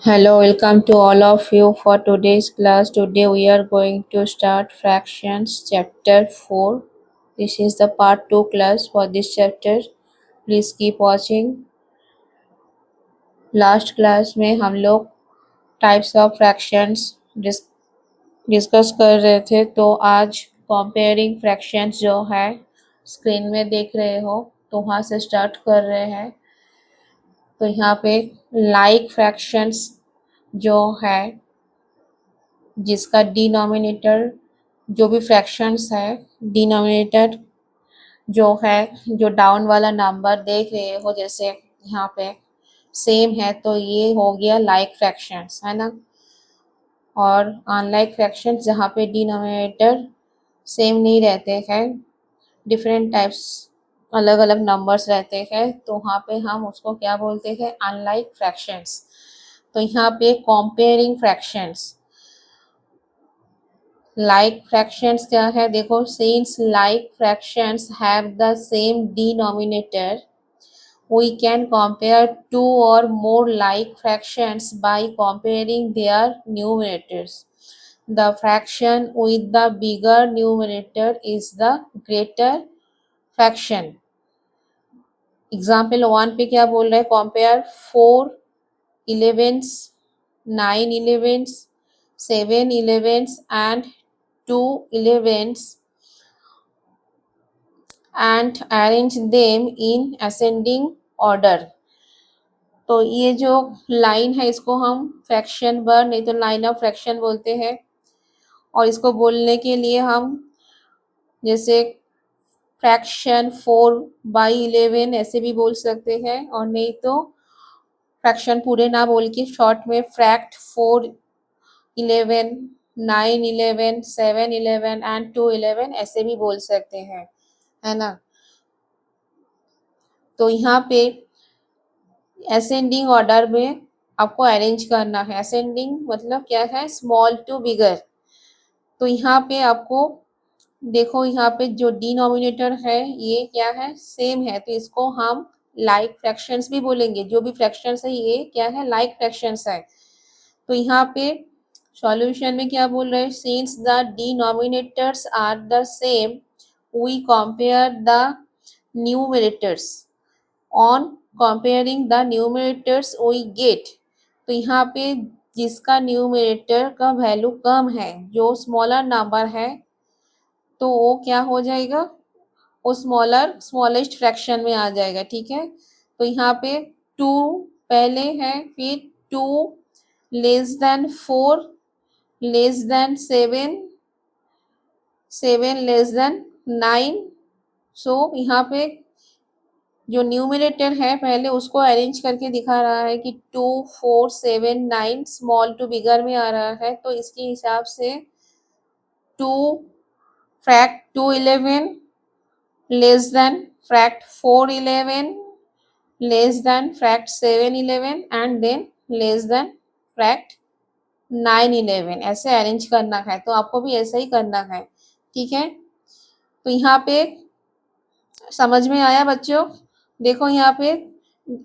Hello, welcome to all of you for today's class. Today we are going to start fractions chapter 4. This is the part 2 class for this chapter. Please keep watching. Last class में हम लोग types of fractions discuss कर रहे थे, तो आज comparing fractions जो है स्क्रीन में देख रहे हो, तो वहाँ से स्टार्ट कर रहे हैं। तो यहाँ पे लाइक फ्रैक्शंस जो है, जिसका डिनोमिनेटर जो भी फ्रैक्शंस है, डिनोमिनेटर जो है, जो डाउन वाला नंबर देख रहे हो जैसे यहाँ पे सेम है, तो ये हो गया लाइक फ्रैक्शंस, है ना। और अनलाइक फ्रैक्शंस जहाँ पे डिनोमिनेटर सेम नहीं रहते हैं, डिफरेंट टाइप्स अलग अलग नंबर्स रहते हैं, तो वहाँ पे हम उसको क्या बोलते हैं, अनलाइक फ्रैक्शंस। तो यहाँ पे कंपेयरिंग फ्रैक्शंस, लाइक फ्रैक्शंस क्या है, देखो, since like fractions have the same denominator we can compare two or more like fractions by comparing their numerators. The fraction with the bigger numerator is the greater fraction. Example 1 पे क्या बोल रहा है, compare 4 11s, 9 11s, 7 11s and 2 11s and arrange them in ascending order. तो ये जो line है इसको हम फ्रैक्शन बर नहीं तो लाइन ऑफ फ्रैक्शन बोलते हैं, और इसको बोलने के लिए हम जैसे फ्रैक्शन 4/11 ऐसे भी बोल सकते हैं, और नहीं तो फ्रैक्शन पूरे ना बोल के शॉर्ट में फ्रैक्ट 4/11, 9/11, 7/11 एंड 2/11 ऐसे भी बोल सकते हैं, है ना। तो यहाँ पे असेंडिंग ऑर्डर में आपको अरेंज करना है। असेंडिंग मतलब क्या है, स्मॉल टू बिगर। तो यहाँ पे आपको देखो, यहाँ पे जो डिनोमिनेटर है ये क्या है, सेम है, तो इसको हम लाइक फ्रैक्शंस भी बोलेंगे। जो भी फ्रैक्शंस है ये क्या है, लाइक फ्रैक्शंस है। तो यहाँ पे सॉल्यूशन में क्या बोल रहे हैं, since the denominators are the same we compare the numerators, on comparing the numerators we get. तो यहाँ पे जिसका न्यूमरेटर का वैल्यू कम है, जो स्मॉलर नंबर है, तो वो क्या हो जाएगा, वो स्मॉलेस्ट फ्रैक्शन में आ जाएगा, ठीक है। तो यहाँ पे 2 पहले है, फिर 2 less than 4 less than 7 7 less than 9। सो यहाँ पे जो न्यूमरेटर है पहले उसको अरेंज करके दिखा रहा है कि 2 4 7 9 स्मॉल टू बिगर में आ रहा है, तो इसके हिसाब से 2 फ्रैक्ट 211 लेस देन फ्रैक्ट 411 लेस देन फ्रैक्ट 711 एंड देन लेस देन फ्रैक्ट 911 ऐसे अरेंज करना है। तो आपको भी ऐसा ही करना है, ठीक है। तो यहाँ पे समझ में आया बच्चों। देखो यहाँ पे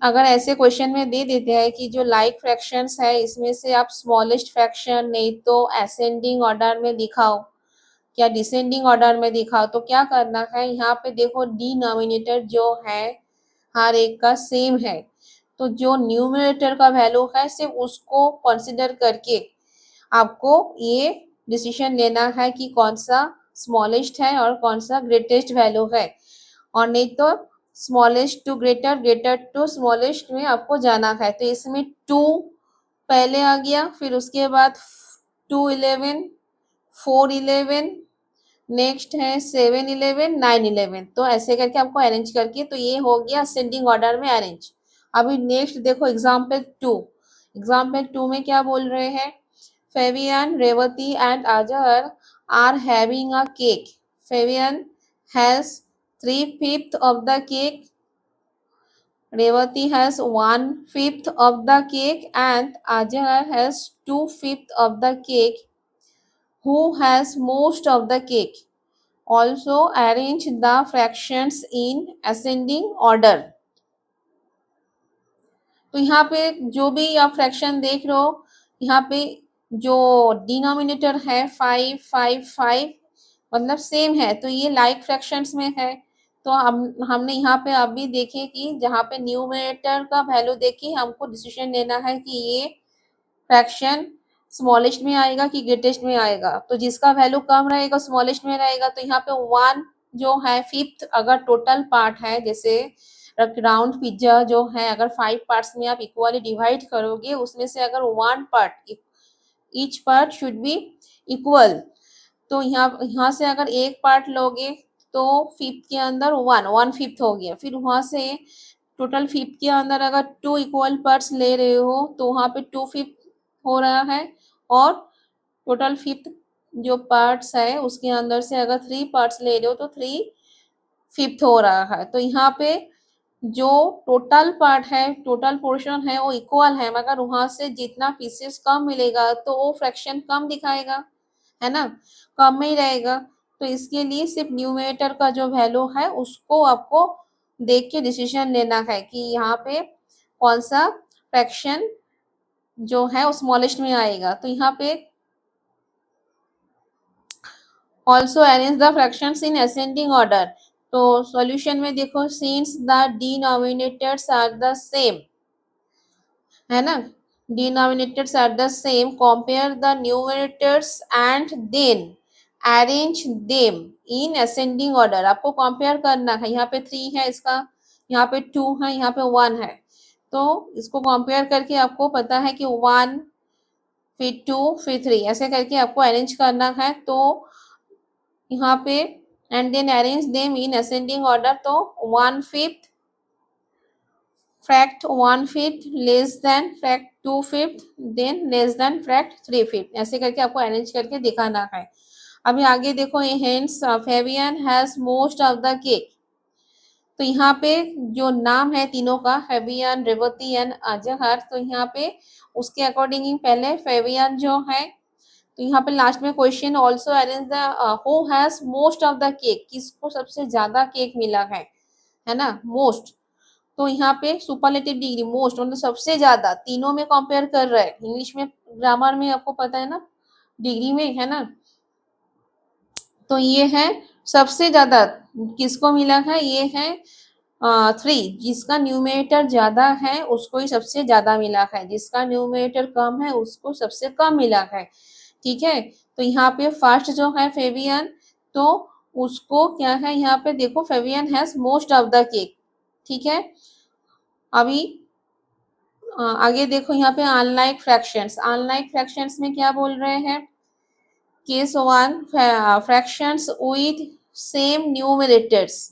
अगर ऐसे क्वेश्चन में दे देते हैं कि जो लाइक फ्रैक्शंस है इसमें से आप स्मॉलेस्ट फ्रैक्शन नहीं तो असेंडिंग ऑर्डर में दिखाओ या डिसेंडिंग ऑर्डर में दिखाओ, तो क्या करना है, यहाँ पे देखो डिनोमिनेटर जो है हर एक का सेम है, तो जो न्यूमरेटर का वैल्यू है सिर्फ उसको कंसिडर करके आपको ये डिसीजन लेना है कि कौन सा स्मॉलेस्ट है और कौन सा ग्रेटेस्ट वैल्यू है, और नहीं तो smallest to greater, greater to smallest में आपको जाना है। तो इसमें 2 पहले आ गया, फिर उसके बाद 211 411, नेक्स्ट है 711 911। तो ऐसे करके आपको अरेंज करके, तो ये हो गया असेंडिंग ऑर्डर में अरेंज। अभी नेक्स्ट देखो एग्जाम्पल 2। एग्जाम्पल 2 में क्या बोल रहे हैं, Fabian, Revati and Ajhar are having a cake. Fabian has 3/5 of the cake. Revati has 1/5 of the cake and Ajhar has 2/5 of the cake. Who has most of the cake? Also arrange the fractions in ascending order. तो यहाँ पे जो भी आप fraction देख रहे हो, यहाँ पे जो डिनोमिनेटर है 5 5 5 मतलब सेम है, तो ये लाइक फ्रैक्शंस में है। तो हमने यहाँ पे अभी देखे कि जहाँ पे न्यूमरेटर का वैल्यू देख के हमको डिसीजन लेना है कि ये फ्रैक्शन स्मॉलेस्ट में आएगा कि ग्रेटेस्ट में आएगा। तो जिसका वैल्यू कम रहेगा स्मॉलेस्ट में रहेगा, तो यहाँ पे 1 जो है फिफ्थ अगर टोटल पार्ट है, जैसे राउंड पिज्जा जो है अगर 5 पार्ट्स में आप इक्वली डिवाइड करोगे, उसमें से अगर 1 part, each part should be equal, तो यहाँ से अगर एक पार्ट लोगे तो फिफ्थ के अंदर 1/5 हो गया। फिर वहां से टोटल फिफ्थ के अंदर अगर 2 इक्वल पार्ट्स ले रहे हो तो वहां पे 2/5 हो रहा है, और टोटल फिफ्थ जो पार्ट्स है उसके अंदर से अगर 3 पार्ट्स ले रहे हो तो 3/5 हो रहा है। तो यहाँ पे जो टोटल पार्ट है, टोटल पोर्शन है वो इक्वल है, मगर वहां से जितना पीसेस कम मिलेगा तो वो फ्रैक्शन कम दिखाएगा, है ना, कम में ही रहेगा। तो इसके लिए सिर्फ न्यूमरेटर का जो वैल्यू है उसको आपको देख के डिसीजन लेना है कि यहाँ पे कौन सा फ्रैक्शन जो है वो स्मॉलेस्ट में आएगा। तो यहाँ पे also arrange the fractions in ascending order. तो सॉल्यूशन में देखो, since the denominators are the same, है ना, denominators are the same, compare the numerators and then arrange them in ascending order. आपको कंपेयर करना है, यहाँ पे 3 है इसका, यहाँ पे 2 है, यहाँ पे 1 है, तो इसको कंपेयर करके आपको पता है कि 1 फिर 2 फिर 3 ऐसे करके आपको अरेंज करना है। तो यहाँ पे and then arrange them in ascending order, तो 1/5 fact 1/5 less than fact 2/5 then less than fact 3/5, ऐसे करके आपको अरेंज करके दिखाना है। अभी आगे देखो, ये hence Fabian has most of the cake. तो यहाँ पे जो नाम है तीनों का, फेबियन, रेवती एंड अजहर, तो यहाँ पे उसके अकॉर्डिंग ही पहले फेबियन जो है, तो यहाँ पे लास्ट में question also arrange the who has most of the cake, किसको सबसे ज्यादा केक मिला है ना, मोस्ट। तो यहाँ पे सुपरलेटिव डिग्री मोस्ट मतलब सबसे ज्यादा, तीनों में कंपेयर कर रहा है। इंग्लिश में ग्रामर में आपको पता है ना, डिग्री में, है ना, तो ये है सबसे ज्यादा किसको मिला है, ये है 3, जिसका न्यूमरेटर ज्यादा है उसको ही सबसे ज्यादा मिला है, जिसका न्यूमरेटर कम है उसको सबसे कम मिला है। ठीक है, तो यहाँ पे फर्स्ट जो है फेबियन, तो उसको क्या है, यहाँ पे देखो Fabian has most of the cake. ठीक है, अभी आगे देखो, यहाँ पे अनलाइक फ्रैक्शंस, अनलाइक फ्रैक्शंस में क्या बोल रहे हैं, case 1 fractions with same numerators,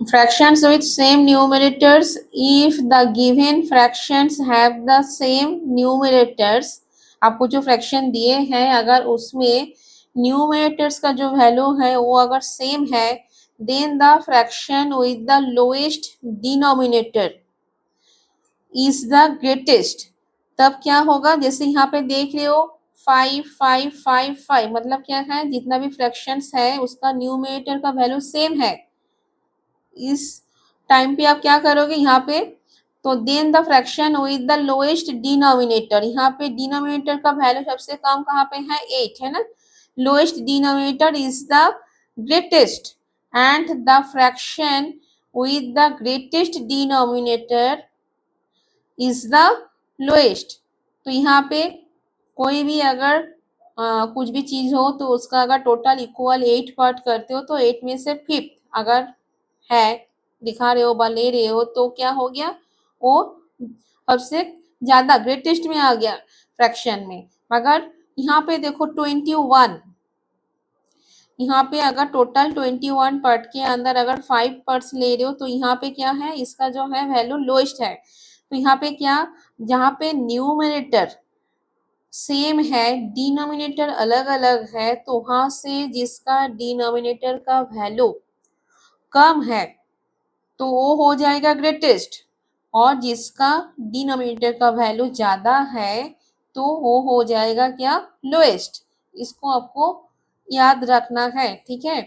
fractions with same numerators if the given fractions have the same numerators। आपको जो फ्रैक्शन दिए हैं अगर उसमें न्यूमरेटर्स का जो वैल्यू है वो अगर सेम है, then the fraction with the lowest denominator is the greatest. तब क्या होगा, जैसे यहाँ पे देख रहे हो 5 5 5 5 मतलब क्या है, जितना भी फ्रैक्शंस है उसका न्यूमरेटर का वैल्यू सेम है। इस टाइम पे आप क्या करोगे यहाँ पे, तो then the fraction with the lowest denominator, यहाँ पे डिनोमिनेटर का वैल्यू सबसे कम कहाँ पे है, 8 है ना, lowest denominator is the greatest and the fraction with the greatest denominator is the lowest. तो यहाँ पे कोई भी अगर कुछ भी चीज हो तो उसका अगर टोटल इक्वल 8 पार्ट करते हो तो 8 में से फिफ्थ अगर है, दिखा रहे हो, ले रहे हो, तो क्या हो गया, वो सबसे ज्यादा ग्रेटेस्ट में आ गया फ्रैक्शन में। मगर यहाँ पे देखो 21, यहाँ पे अगर टोटल 21 पार्ट के अंदर अगर 5 पार्ट्स ले रहे हो तो यहाँ पे क्या है, इसका जो है वैल्यू लोएस्ट है। तो यहाँ पे क्या, जहाँ पे न्यूमरेटर सेम है डिनोमिनेटर अलग अलग है, तो वहां से जिसका डिनोमिनेटर का वैल्यू कम है तो वो हो जाएगा ग्रेटेस्ट, और जिसका डिनोमिनेटर का वैल्यू ज्यादा है तो वो हो जाएगा क्या, लोएस्ट। इसको आपको याद रखना है। ठीक है,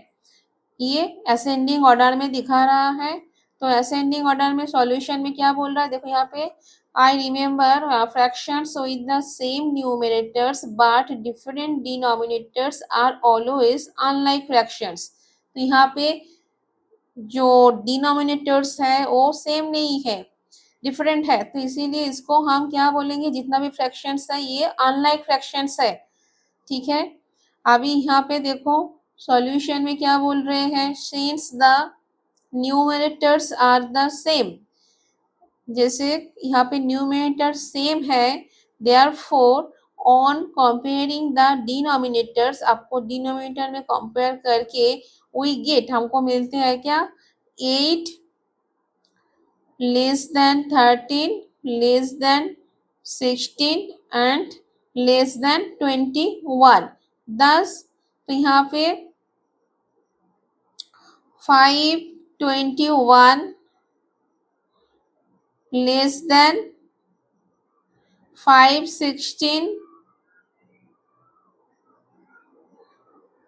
ये असेंडिंग ऑर्डर में दिखा रहा है। तो असेंडिंग ऑर्डर में सॉल्यूशन में क्या बोल रहा है, देखो यहाँ पे I remember fractions with the same numerators but different denominators are always unlike fractions. तो यहाँ पे जो डिनोमिनेटर्स है वो सेम नहीं है, डिफरेंट है, तो इसीलिए इसको हम क्या बोलेंगे, जितना भी फ्रैक्शंस है ये अनलाइक फ्रैक्शंस है। ठीक है, अभी यहाँ पे देखो सॉल्यूशन में क्या बोल रहे हैं, since the numerators are the same, जैसे यहाँ पे न्यूमरेटर सेम है, therefore on comparing the denominators, आपको डिनोमिनेटर में कंपेयर करके वी गेट, हमको मिलते हैं क्या, 8 less than 13 less than 16 and less than 21। दस, तो यहाँ पे 521 लेस देन 516,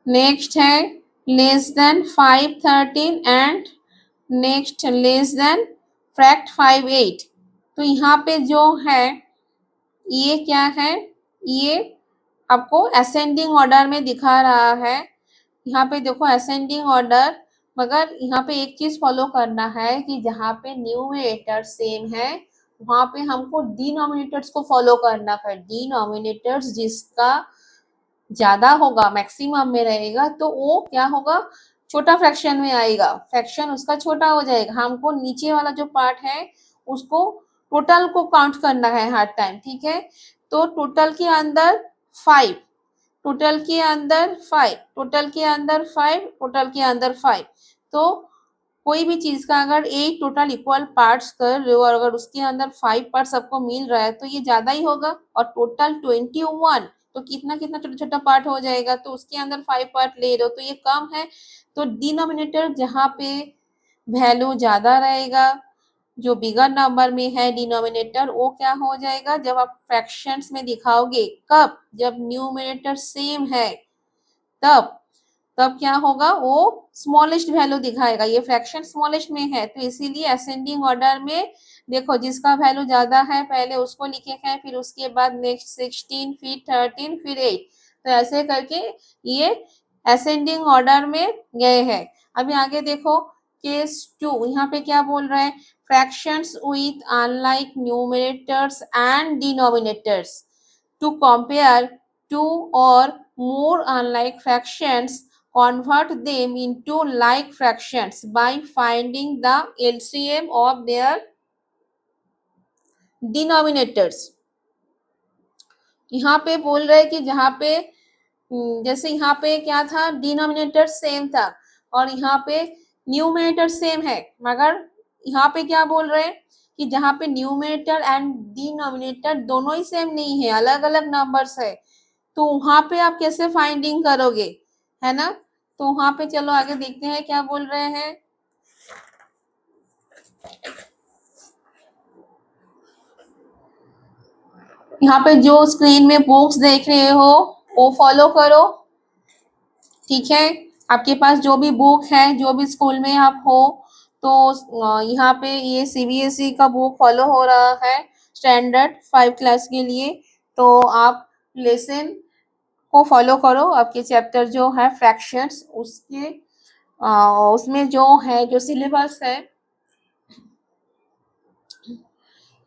नेक्स्ट है less than 513 and next less than fact 58। तो यहाँ पे जो है ये क्या है, ये आपको असेंडिंग ऑर्डर में दिखा रहा है। यहाँ पे देखो असेंडिंग ऑर्डर, मगर यहाँ पे एक चीज फॉलो करना है कि जहाँ पे न्यूमरेटर सेम है वहां पे हमको डिनोमिनेटर्स को फॉलो करना है। डिनोमिनेटर्स जिसका ज्यादा होगा, मैक्सिमम में रहेगा, तो वो क्या होगा, छोटा फ्रैक्शन में आएगा, फ्रैक्शन उसका छोटा हो जाएगा। हमको नीचे वाला जो पार्ट है उसको टोटल को काउंट करना है हर टाइम। ठीक है, तो टोटल के अंदर 5, टोटल के अंदर 5, टोटल के अंदर 5, टोटल के अंदर 5। तो कोई भी चीज का अगर 8 टोटल इक्वल पार्ट्स कर रहे हो और अगर उसके अंदर 5 पार्ट्स आपको मिल रहा है तो ये ज्यादा ही होगा। और टोटल 21, तो कितना कितना छोटा छोटा पार्ट हो जाएगा, तो उसके अंदर 5 पार्ट ले रहे हो तो ये कम है। तो डिनोमिनेटर जहाँ पे वैल्यू ज्यादा रहेगा, जो बिगर नंबर में है डिनोमिनेटर, वो क्या हो जाएगा, जब आप फ्रैक्शंस में दिखाओगे, कब, जब न्यूमरेटर सेम है तब, तब क्या होगा, वो स्मॉलेस्ट वैल्यू दिखाएगा। ये फ्रैक्शन स्मॉलेस्ट में है, तो इसीलिए असेंडिंग ऑर्डर में देखो जिसका वैल्यू ज्यादा है पहले उसको लिखे हैं, फिर उसके बाद नेक्स्ट 16, फिर 13, फिर 8, तो ऐसे करके ये असेंडिंग ऑर्डर में गए हैं। अभी आगे देखो केस 2, यहाँ पे क्या बोल रहा है, fractions with unlike numerators and denominators to compare two or more unlike fractions, convert them into like fractions by finding the LCM of their denominators। यहाँ पे बोल रहे हैं कि जहाँ पे जैसे यहाँ पे क्या था, डिनोमिनेटर सेम था और यहाँ पे न्यूमरेटर सेम है, मगर यहाँ पे क्या बोल रहे हैं कि जहाँ पे न्यूमरेटर एंड डिनोमिनेटर दोनों ही सेम नहीं है, अलग अलग नंबर्स है, तो वहां पे आप कैसे फाइंडिंग करोगे, है ना। तो वहां पे चलो आगे देखते हैं क्या बोल रहे हैं। यहाँ पे जो स्क्रीन में बुक्स देख रहे हो वो फॉलो करो। ठीक है, आपके पास जो भी बुक है, जो भी स्कूल में आप हो, तो यहाँ पे ये सीबीएसई का बुक फॉलो हो रहा है स्टैंडर्ड 5 क्लास के लिए। तो आप लेसन को फॉलो करो, आपके चैप्टर जो है फ्रैक्शंस उसके उसमें जो है, जो सिलेबस है,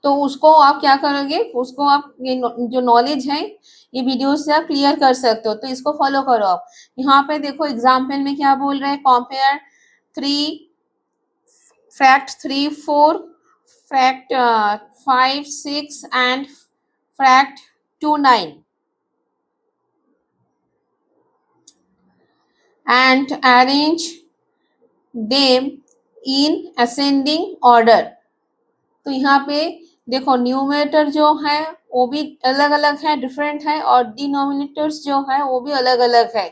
तो उसको आप क्या करोगे, उसको आप ये जो नॉलेज है ये वीडियो से आप क्लियर कर सकते हो, तो इसको फॉलो करो आप। यहाँ पे देखो एग्जाम्पल में क्या बोल रहे हैं, compare 3 fact 3 4 fact 5 6 and fact 2 9 and arrange them in ascending order। तो यहाँ पे देखो न्यूमरेटर जो है वो भी अलग अलग है, डिफरेंट है, और डिनोमिनेटर्स जो है वो भी अलग अलग है।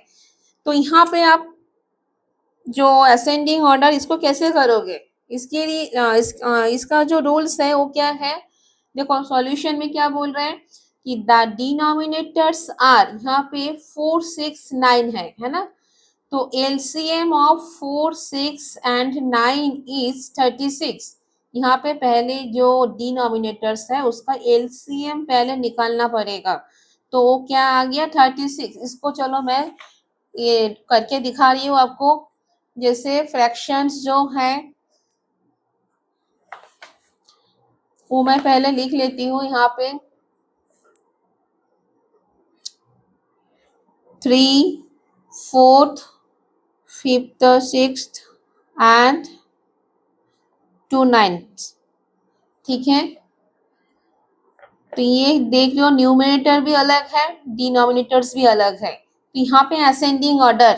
तो यहाँ पे आप जो असेंडिंग ऑर्डर इसको कैसे करोगे, इसके लिए इसका जो रूल्स है वो क्या है, देखो सॉल्यूशन में क्या बोल रहे हैं कि द डिनोमिनेटर्स आर, यहाँ पे 4 6 9 है ना, तो LCM ऑफ 4, 6 एंड 9 इज 36। यहाँ पे पहले जो डिनोमिनेटर्स है उसका LCM पहले निकालना पड़ेगा। तो वो क्या आ गया 36। इसको चलो मैं ये करके दिखा रही हूँ आपको। जैसे फ्रैक्शंस जो है वो मैं पहले लिख लेती हूँ यहाँ पे 3, 4th, 5th, 6th and 2 9th। ठीक है, तो ये देख लो न्यूमरेटर भी अलग है, डिनोमिनेटर्स भी अलग है। तो यहाँ पे असेंडिंग ऑर्डर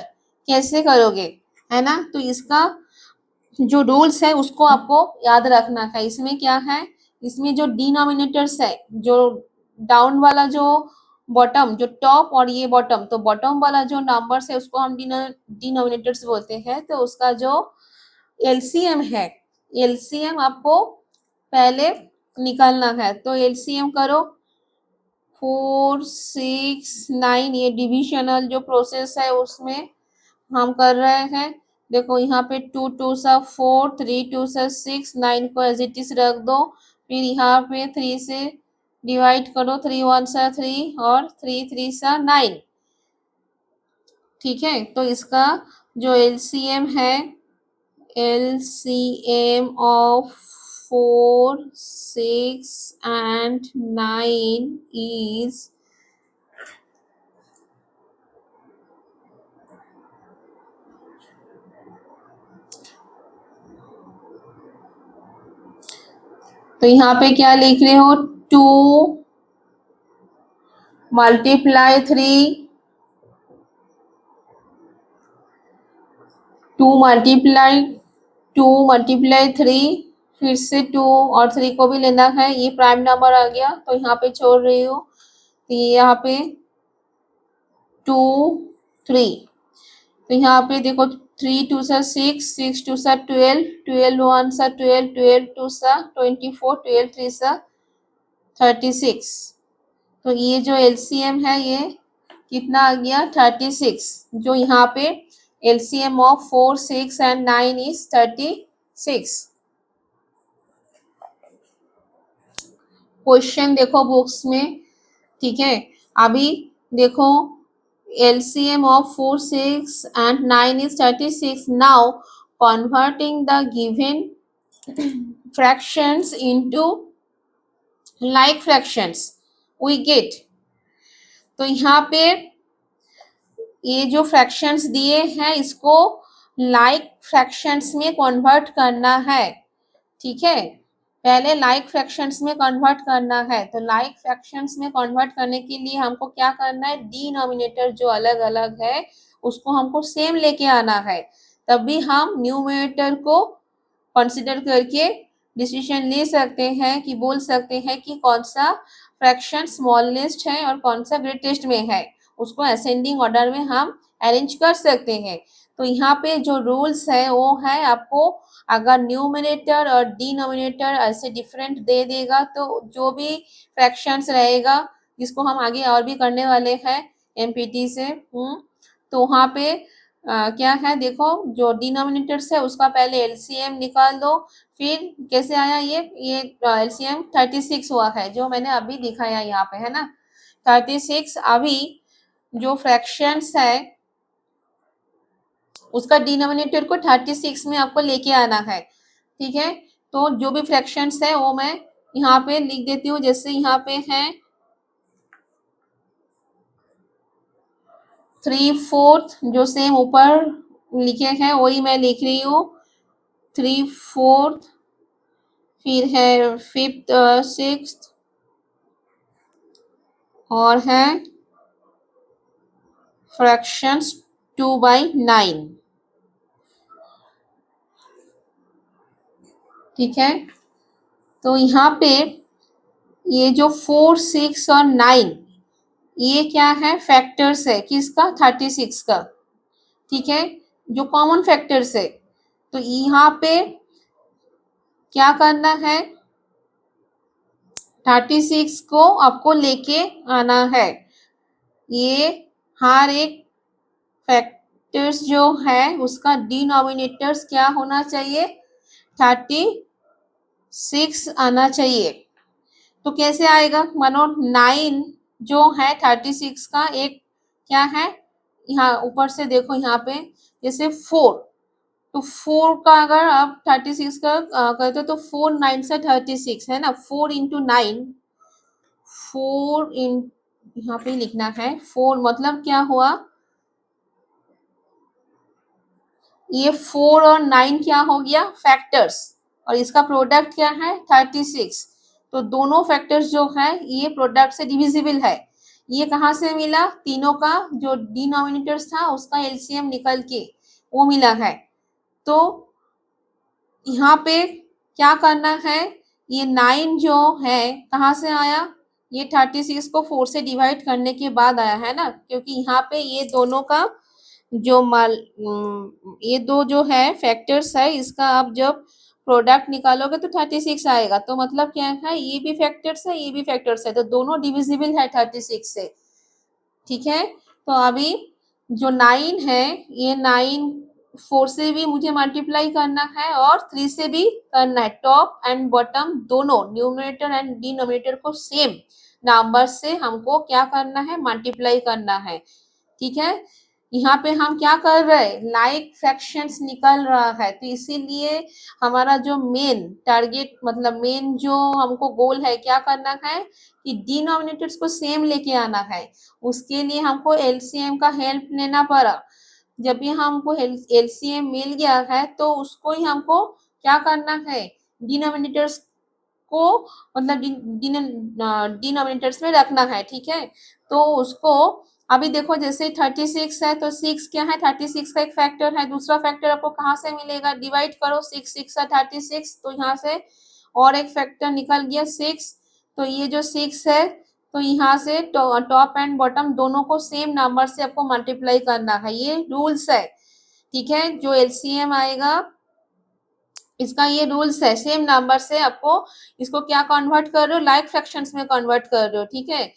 कैसे करोगे, है ना। तो इसका जो रूल्स है उसको आपको याद रखना है। इसमें क्या है, इसमें जो डिनोमिनेटर्स है, जो डाउन वाला जो बॉटम, जो टॉप और ये बॉटम, तो बॉटम वाला जो नंबर्स है उसको हम डिनोमिनेटर्स बोलते हैं। तो उसका जो एलसीएम है, एलसीएम आपको पहले निकालना है। तो एलसीएम करो 4, 6, 9, ये डिविजनल जो प्रोसेस है उसमें हम कर रहे हैं। देखो यहाँ पे 2 2 सा 4, 3 2 सा 6, 9 को एज इट इज रख दो। फिर यहाँ पे 3 से डिवाइड करो, 3 1 सा 3 और 3 3 सा 9। ठीक है, तो इसका जो एलसीएम है, LCM of 4, 6 and 9 is तो यहाँ पे क्या लिख रहे हो, 2 मल्टीप्लाई 3, 2 मल्टीप्लाई 2 मल्टीप्लाई 3, फिर से 2 और 3 को भी लेना है। ये प्राइम नंबर आ गया तो यहाँ पे छोड़ रही हूँ। तो ये यहाँ पे 2 3, तो यहाँ पे देखो 3 2 सा 6, 6 2 सा 12, 12 1 सा 12, 12 2 सा 24, 12 3 सा 36। तो ये जो एलसीएम है ये कितना आ गया 36। जो यहाँ पे LCM of 4, 6 and 9 is 36। Question देखो बुक्स में। ठीक है, अभी देखो LCM of 4, 6 and 9 is 36. Now converting the given fractions into like fractions we get। तो यहाँ पे ये जो फ्रैक्शंस दिए हैं इसको लाइक फ्रैक्शंस में कन्वर्ट करना है। ठीक है, पहले लाइक फ्रैक्शंस में कन्वर्ट करना है। तो लाइक फ्रैक्शंस में कन्वर्ट करने के लिए हमको क्या करना है, डिनोमिनेटर जो अलग अलग है उसको हमको सेम लेके आना है, तभी हम न्यूमरेटर को कंसिडर करके डिसीजन ले सकते हैं कि बोल सकते हैं कि कौन सा फ्रैक्शन स्मॉलेस्ट है और कौन सा ग्रेटेस्ट में है। उसको असेंडिंग ऑर्डर में हम अरेंज कर सकते हैं। तो यहाँ पे जो रूल्स है वो है, आपको अगर न्यूमरेटर और डिनोमिनेटर ऐसे डिफरेंट दे देगा तो जो भी फ्रैक्शंस रहेगा, जिसको हम आगे और भी करने वाले हैं एमपीटी से, तो वहाँ पे क्या है देखो, जो डिनोमिनेटर्स है उसका पहले एलसीएम निकाल दो। फिर कैसे आया ये एलसीएम 36 हुआ है जो मैंने अभी दिखाया यहाँ पे, है ना 36। अभी जो फ्रैक्शंस है उसका डिनोमिनेटर को 36 में आपको लेके आना है। ठीक है, तो जो भी फ्रैक्शंस है वो मैं यहाँ पे लिख देती हूँ। जैसे यहाँ पे है 3/4 जो सेम ऊपर लिखे हैं वही मैं लिख रही हूँ 3/4, फिर है 5th 6th और है फ्रैक्शंस 2/9। ठीक है, तो यहाँ पे ये जो 4, 6 और 9 ये क्या है, फैक्टर्स है किसका 36 का। ठीक है, जो कॉमन फैक्टर्स है। तो यहाँ पे क्या करना है, 36 को आपको लेके आना है। ये हर एक फैक्टर्स जो है उसका डिनोमिनेटर्स क्या होना चाहिए, 36 आना चाहिए। तो कैसे आएगा, मानो 9 जो है 36 का एक क्या है, यहाँ ऊपर से देखो यहाँ पे जैसे 4, तो 4 का अगर आप 36 का करते हो तो 4 9 से 36 है ना, 4 इंटू 9, 4 इन यहाँ पे लिखना है 4, मतलब क्या हुआ, ये 4 और 9 क्या हो गया, फैक्टर्स, और इसका प्रोडक्ट क्या है 36। तो दोनों फैक्टर्स जो है ये प्रोडक्ट से डिविजिबल है। ये कहाँ से मिला, तीनों का जो डिनोमिनेटर्स था उसका एलसीएम निकल के वो मिला है। तो यहाँ पे क्या करना है, ये 9 जो है कहाँ से आया, ये 36 को 4 से डिवाइड करने के बाद आया है ना, क्योंकि यहाँ पे ये दोनों का जो ये दो जो है फैक्टर्स है, इसका आप जब प्रोडक्ट निकालोगे तो 36 आएगा। तो मतलब क्या है, ये भी फैक्टर्स है, ये भी फैक्टर्स है, तो दोनों डिविजिबल है 36 से। ठीक है, तो अभी जो 9 है, ये 9 4 से भी मुझे मल्टीप्लाई करना है और 3 से भी करना है। टॉप एंड बॉटम दोनों, न्यूमरेटर एंड डिनोमिनेटर को सेम नंबर से हमको क्या करना है, मल्टीप्लाई करना है। ठीक है, यहाँ पे हम क्या कर रहे हैं, लाइक फ्रैक्शंस निकल रहा है, तो इसीलिए हमारा जो मेन टारगेट, मतलब मेन जो हमको गोल है, क्या करना है कि डिनोमिनेटर्स को सेम लेके आना है। उसके लिए हमको एलसीएम का हेल्प लेना पड़ा। जब भी हमको एलसीएम मिल गया है तो उसको ही हमको क्या करना है, डिनोमिनेटर्स को, मतलब डिनोमिनेटर्स में रखना है। ठीक है, तो उसको अभी देखो जैसे 36 है तो 6 क्या है, 36 का एक फैक्टर है, दूसरा फैक्टर आपको कहाँ से मिलेगा, डिवाइड करो, 6 6 36, तो यहाँ से और एक फैक्टर निकल गया 6। तो ये जो 6 है, तो यहाँ से टॉप एंड बॉटम दोनों को सेम नंबर से आपको मल्टीप्लाई करना है, ये रूल्स है। ठीक है, जो एलसीएम आएगा इसका ये रूल्स है, सेम नंबर से आपको इसको क्या कन्वर्ट कर रहे हो, लाइक फ्रैक्शंस में कन्वर्ट कर रहे हो। ठीक है,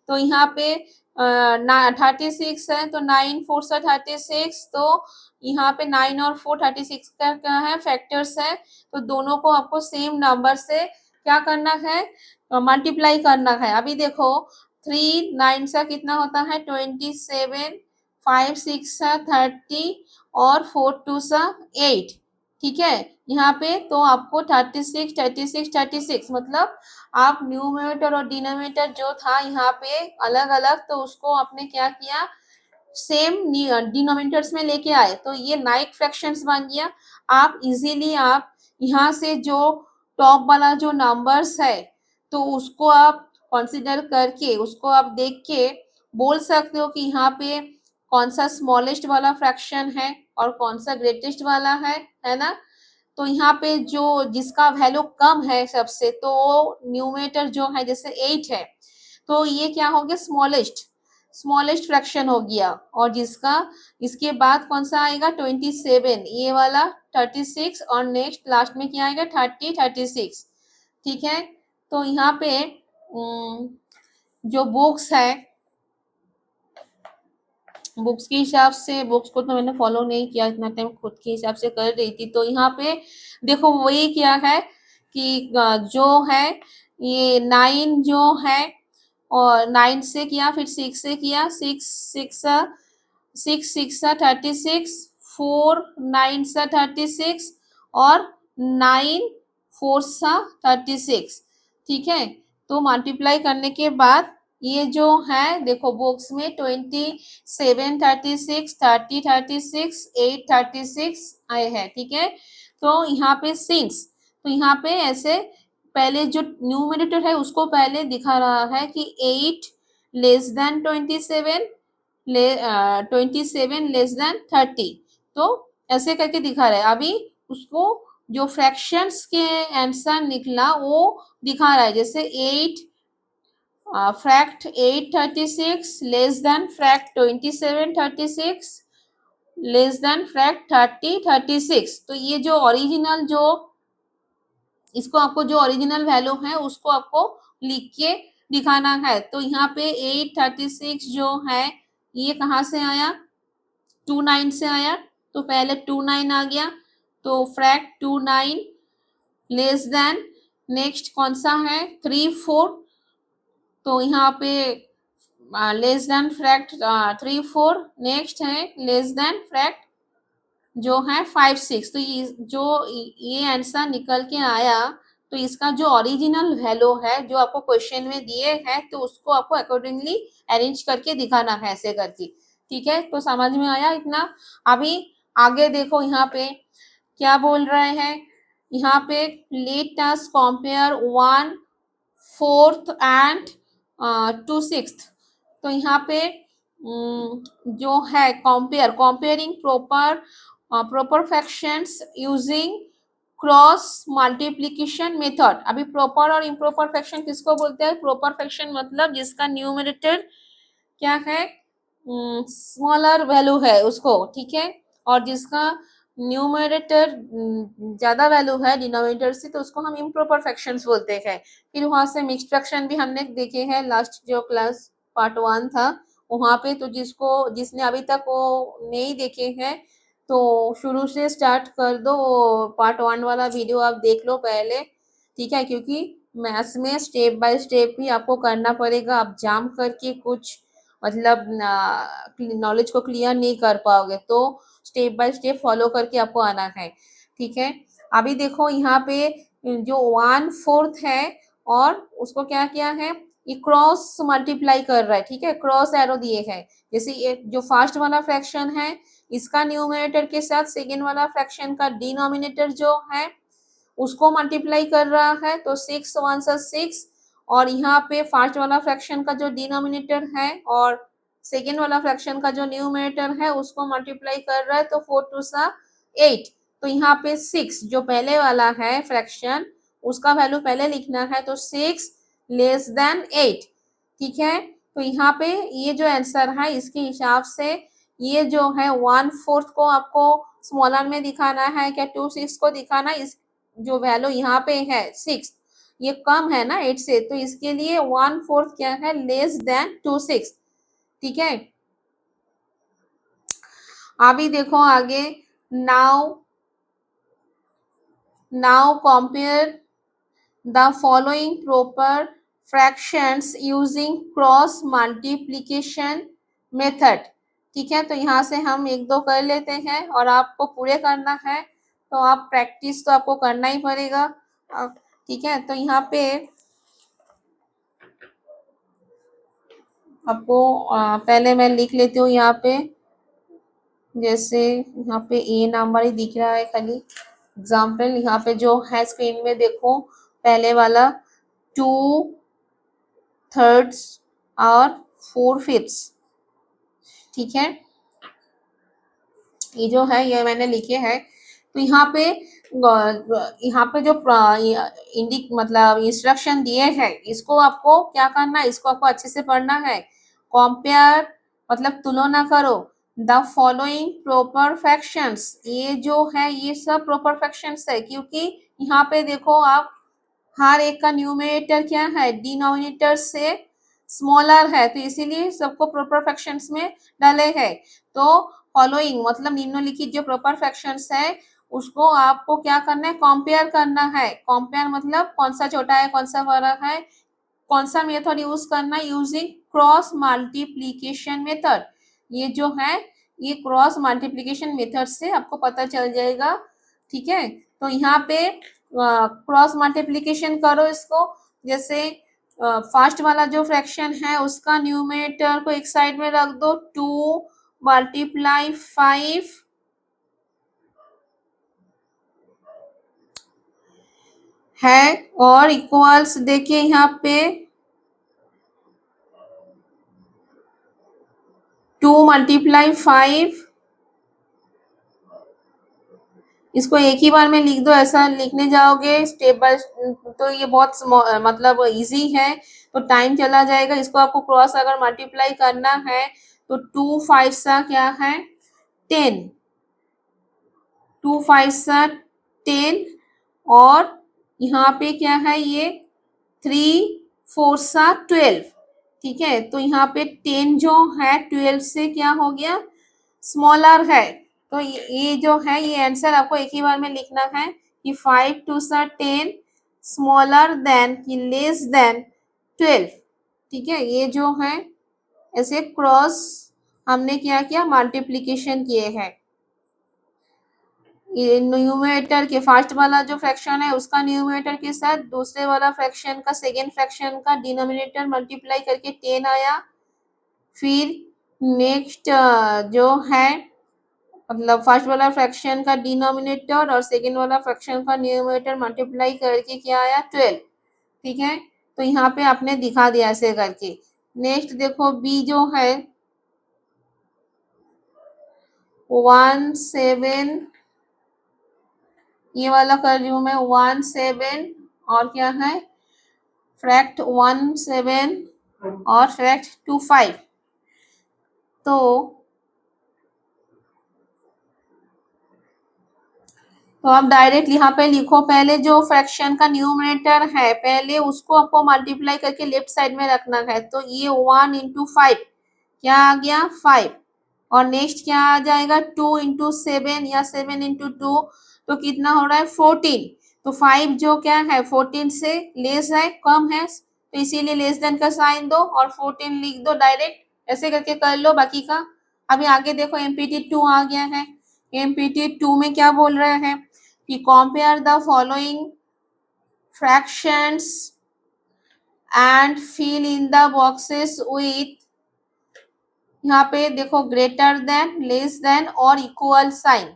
तो यहाँ पे 36 है, तो 9 4 से 36, तो यहाँ पे 9 और 4 36 का क्या है, फैक्टर्स है, तो दोनों को आपको सेम नंबर से क्या करना है, मल्टीप्लाई करना है। अभी देखो 3 9 सा कितना होता है 27, 5 6 सा 30 और 4 2 सा 8। ठीक है, यहाँ पे तो आपको 36 36 36, मतलब आप न्यूमरेटर और डिनोमिनेटर जो था यहाँ पे अलग अलग, तो उसको आपने क्या किया, सेम डिनोमिनेटर्स में लेके आए, तो ये लाइक फ्रैक्शंस बन गया। आप इजीली आप यहाँ से जो टॉप वाला जो नंबर्स है, तो उसको आप कंसिडर करके, उसको आप देख के बोल सकते हो कि यहाँ पे कौन सा स्मॉलेस्ट वाला फ्रैक्शन है और कौन सा ग्रेटेस्ट वाला है ना। तो यहाँ पे जो जिसका वैल्यू कम है सबसे, तो न्यूमरेटर जो है जैसे 8 है, तो ये क्या हो गया, स्मॉलेस्ट स्मॉलेस्ट फ्रैक्शन हो गया। और जिसका इसके बाद कौन सा आएगा 27, ये वाला 36, और नेक्स्ट लास्ट में क्या आएगा 30 36। ठीक है, तो यहाँ पे जो बुक्स है, बुक्स के हिसाब से, बुक्स को तो मैंने फॉलो नहीं किया इतना टाइम, खुद के हिसाब से कर रही थी। तो यहाँ पे देखो वही क्या है कि जो है ये 9 जो है, और 9 से किया, फिर 6 से किया, 6 सा 36, 4 9 सा 36, और 9 4 सा 36। ठीक है, तो मल्टीप्लाई करने के बाद ये जो है देखो बॉक्स में 27 36 30 36 8 36 आए हैं। ठीक है, तो यहाँ पे सिंस, तो यहाँ पे ऐसे पहले जो न्यूमरेटर है उसको पहले दिखा रहा है कि 8 लेस देन 27, 27 लेस देन 30, तो ऐसे करके दिखा रहा है। अभी उसको जो फ्रैक्शंस के आंसर निकला वो दिखा रहा है, जैसे 8 fact 8 36 less than fact 27 36 less than fact 30 36। तो ये जो ओरिजिनल जो इसको आपको जो ओरिजिनल वैल्यू है उसको आपको लिख के दिखाना है। तो यहाँ पे 8 36 जो है ये कहाँ से आया, 29 से आया, तो पहले 29 आ गया, तो फ्रैक्ट 29 लेस देन, नेक्स्ट कौन सा है 3 4, तो यहाँ पे लेस देन फ्रैक्ट 3 4, नेक्स्ट है लेस देन फ्रैक्ट जो है 5 6। तो ये आंसर निकल के आया। तो इसका जो ओरिजिनल वैल्यू है जो आपको क्वेश्चन में दिए हैं, तो उसको आपको अकॉर्डिंगली अरेंज करके दिखाना है ऐसे करके। ठीक है, तो समझ में आया इतना। अभी आगे देखो यहाँ पे क्या बोल रहे हैं। यहाँ पे लेट अस कंपेयर 1/4 एंड 2/6। तो यहाँ पे जो है comparing proper fractions using cross multiplication method. अभी प्रॉपर और इम्प्रॉपर फ्रैक्शन किसको बोलते हैं? प्रॉपर फ्रैक्शन मतलब जिसका न्यूमरेटर क्या है, स्मॉलर वैल्यू है उसको, ठीक है, और जिसका न्यूमरेटर ज्यादा वैल्यू है डिनोमिनेटर से, तो उसको हम इम्प्रॉपर फ्रैक्शंस बोलते हैं। फिर वहां से मिक्स्ड फ्रैक्शन भी हमने देखे हैं लास्ट जो क्लास पार्ट 1 था वहां पे। तो जिसने अभी तक वो नहीं देखे हैं तो शुरू से स्टार्ट कर दो, पार्ट 1 वाला वीडियो आप देख लो पहले, ठीक है, क्योंकि मैथ्स में स्टेप बाय स्टेप ही आपको करना पड़ेगा। आप जाम करके कुछ मतलब नॉलेज को क्लियर नहीं कर पाओगे, तो स्टेप बाय स्टेप फॉलो करके आपको आना है, ठीक है। अभी देखो यहाँ पे जो 1/4 है और उसको क्या किया है, ये क्रॉस मल्टीप्लाई कर रहा है, ठीक है, क्रॉस एरो दिए हैं। जैसे ये जो फर्स्ट वाला फ्रैक्शन है इसका न्यूमरेटर के साथ सेकेंड वाला फ्रैक्शन का डिनोमिनेटर जो है उसको मल्टीप्लाई कर रहा है, तो 6 1 6। और यहाँ पे फर्स्ट वाला फ्रैक्शन का जो डिनोमिनेटर है और सेकेंड वाला फ्रैक्शन का जो न्यूमरेटर है उसको मल्टीप्लाई कर रहा है, तो 4 2 8। तो यहाँ पे 6 जो पहले वाला है फ्रैक्शन उसका वैल्यू पहले लिखना है, तो 6 लेस देन 8, ठीक है। तो यहाँ पे ये जो आंसर है इसके हिसाब से ये जो है 1/4 को आपको स्मॉलर में दिखाना है क्या 2/6 को दिखाना। इस जो वैल्यू यहाँ पे है 6 ये कम है ना 8 से, तो इसके लिए 1/4 क्या है, लेस देन 2/6, ठीक है। अभी देखो आगे, now compare the following proper fractions using cross multiplication method, ठीक है। तो यहाँ से हम एक दो कर लेते हैं और आपको पूरे करना है, तो आप प्रैक्टिस तो आपको करना ही पड़ेगा, ठीक है। तो यहाँ पे आपको पहले मैं लिख लेती हूँ यहाँ पे, जैसे यहाँ पे ए नंबर ही दिख रहा है खाली एग्जाम्पल। यहाँ पे जो है स्क्रीन में देखो, पहले वाला 2/3 और 4/5, ठीक है, ये जो है ये मैंने लिखे हैं। तो यहाँ पे जो मतलब इंस्ट्रक्शन दिए हैं इसको आपको क्या करना है, इसको आपको अच्छे से पढ़ना है। कंपेयर मतलब तुलना करो, द फॉलोइंग प्रॉपर फ्रैक्शंस, ये जो है ये सब प्रॉपर फ्रैक्शंस है, क्योंकि यहाँ पे देखो आप हर एक का न्यूमरेटर क्या है, डिनोमिनेटर से स्मॉलर है, तो इसीलिए सबको प्रॉपर फ्रैक्शंस में डाले हैं। तो फॉलोइंग मतलब निम्नलिखित जो प्रॉपर फ्रैक्शंस है उसको आपको क्या करना है, कंपेयर करना है। कंपेयर मतलब कौन सा छोटा है कौन सा बड़ा है, कौन सा मेथड यूज करना है, यूजिंग क्रॉस मल्टीप्लीकेशन मेथड। ये जो है ये क्रॉस मल्टीप्लीकेशन मेथड से आपको पता चल जाएगा, ठीक है। तो यहाँ पे क्रॉस मल्टीप्लीकेशन करो इसको, जैसे फर्स्ट वाला जो फ्रैक्शन है उसका न्यूमरेटर को एक साइड में रख दो, 2 × 5 है, और इक्वल्स देखिए यहाँ पे 2 × 5, इसको एक ही बार में लिख दो, ऐसा लिखने जाओगे स्टेप बाय तो ये बहुत मतलब इजी है, तो टाइम चला जाएगा। इसको आपको क्रॉस अगर मल्टीप्लाई करना है तो 2 5 क्या है 10, 2 5 10, और यहाँ पे क्या है ये 3 4 12, ठीक है। तो यहाँ पे 10 जो है 12 से क्या हो गया स्मॉलर है, तो ये जो है ये आंसर आपको एक ही बार में लिखना है कि 5 2 10, स्मॉलर देन कि लेस देन 12। ठीक है, ये जो है ऐसे क्रॉस हमने क्या किया, मल्टीप्लीकेशन किए हैं। ये न्यूमरेटर के फर्स्ट वाला जो फ्रैक्शन है उसका न्यूमरेटर के साथ दूसरे वाला फ्रैक्शन का सेकेंड फ्रैक्शन का डिनोमिनेटर मल्टीप्लाई करके 10 आया। फिर नेक्स्ट जो है मतलब फर्स्ट वाला फ्रैक्शन का डिनोमिनेटर और सेकेंड वाला फ्रैक्शन का न्यूमरेटर मल्टीप्लाई करके क्या आया, 12। ठीक है, तो यहाँ पे आपने दिखा दिया ऐसे करके। नेक्स्ट देखो बी जो है 1 7, ये वाला कर रही हूँ मैं 1 7 और क्या है फ्रैक्ट 1 7 और फ्रैक्ट 2 5। तो आप डायरेक्ट यहाँ पे लिखो, पहले जो फ्रैक्शन का न्यूमरेटर है पहले उसको आपको मल्टीप्लाई करके लेफ्ट साइड में रखना है। तो ये 1 इंटू 5 क्या आ गया 5, और नेक्स्ट क्या आ जाएगा 2 इंटू 7 या 7 इंटू 2, तो कितना हो रहा है 14। तो 5 जो क्या है 14 से लेस है, कम है, तो इसीलिए लेस देन का साइन दो और 14 लिख दो डायरेक्ट। ऐसे करके कर लो बाकी का। अभी आगे देखो एमपीटी 2 आ गया है। एमपीटी 2 में क्या बोल रहे हैं कि compare the following fractions and fill in the boxes with, यहाँ पे देखो ग्रेटर देन, लेस देन और इक्वल साइन।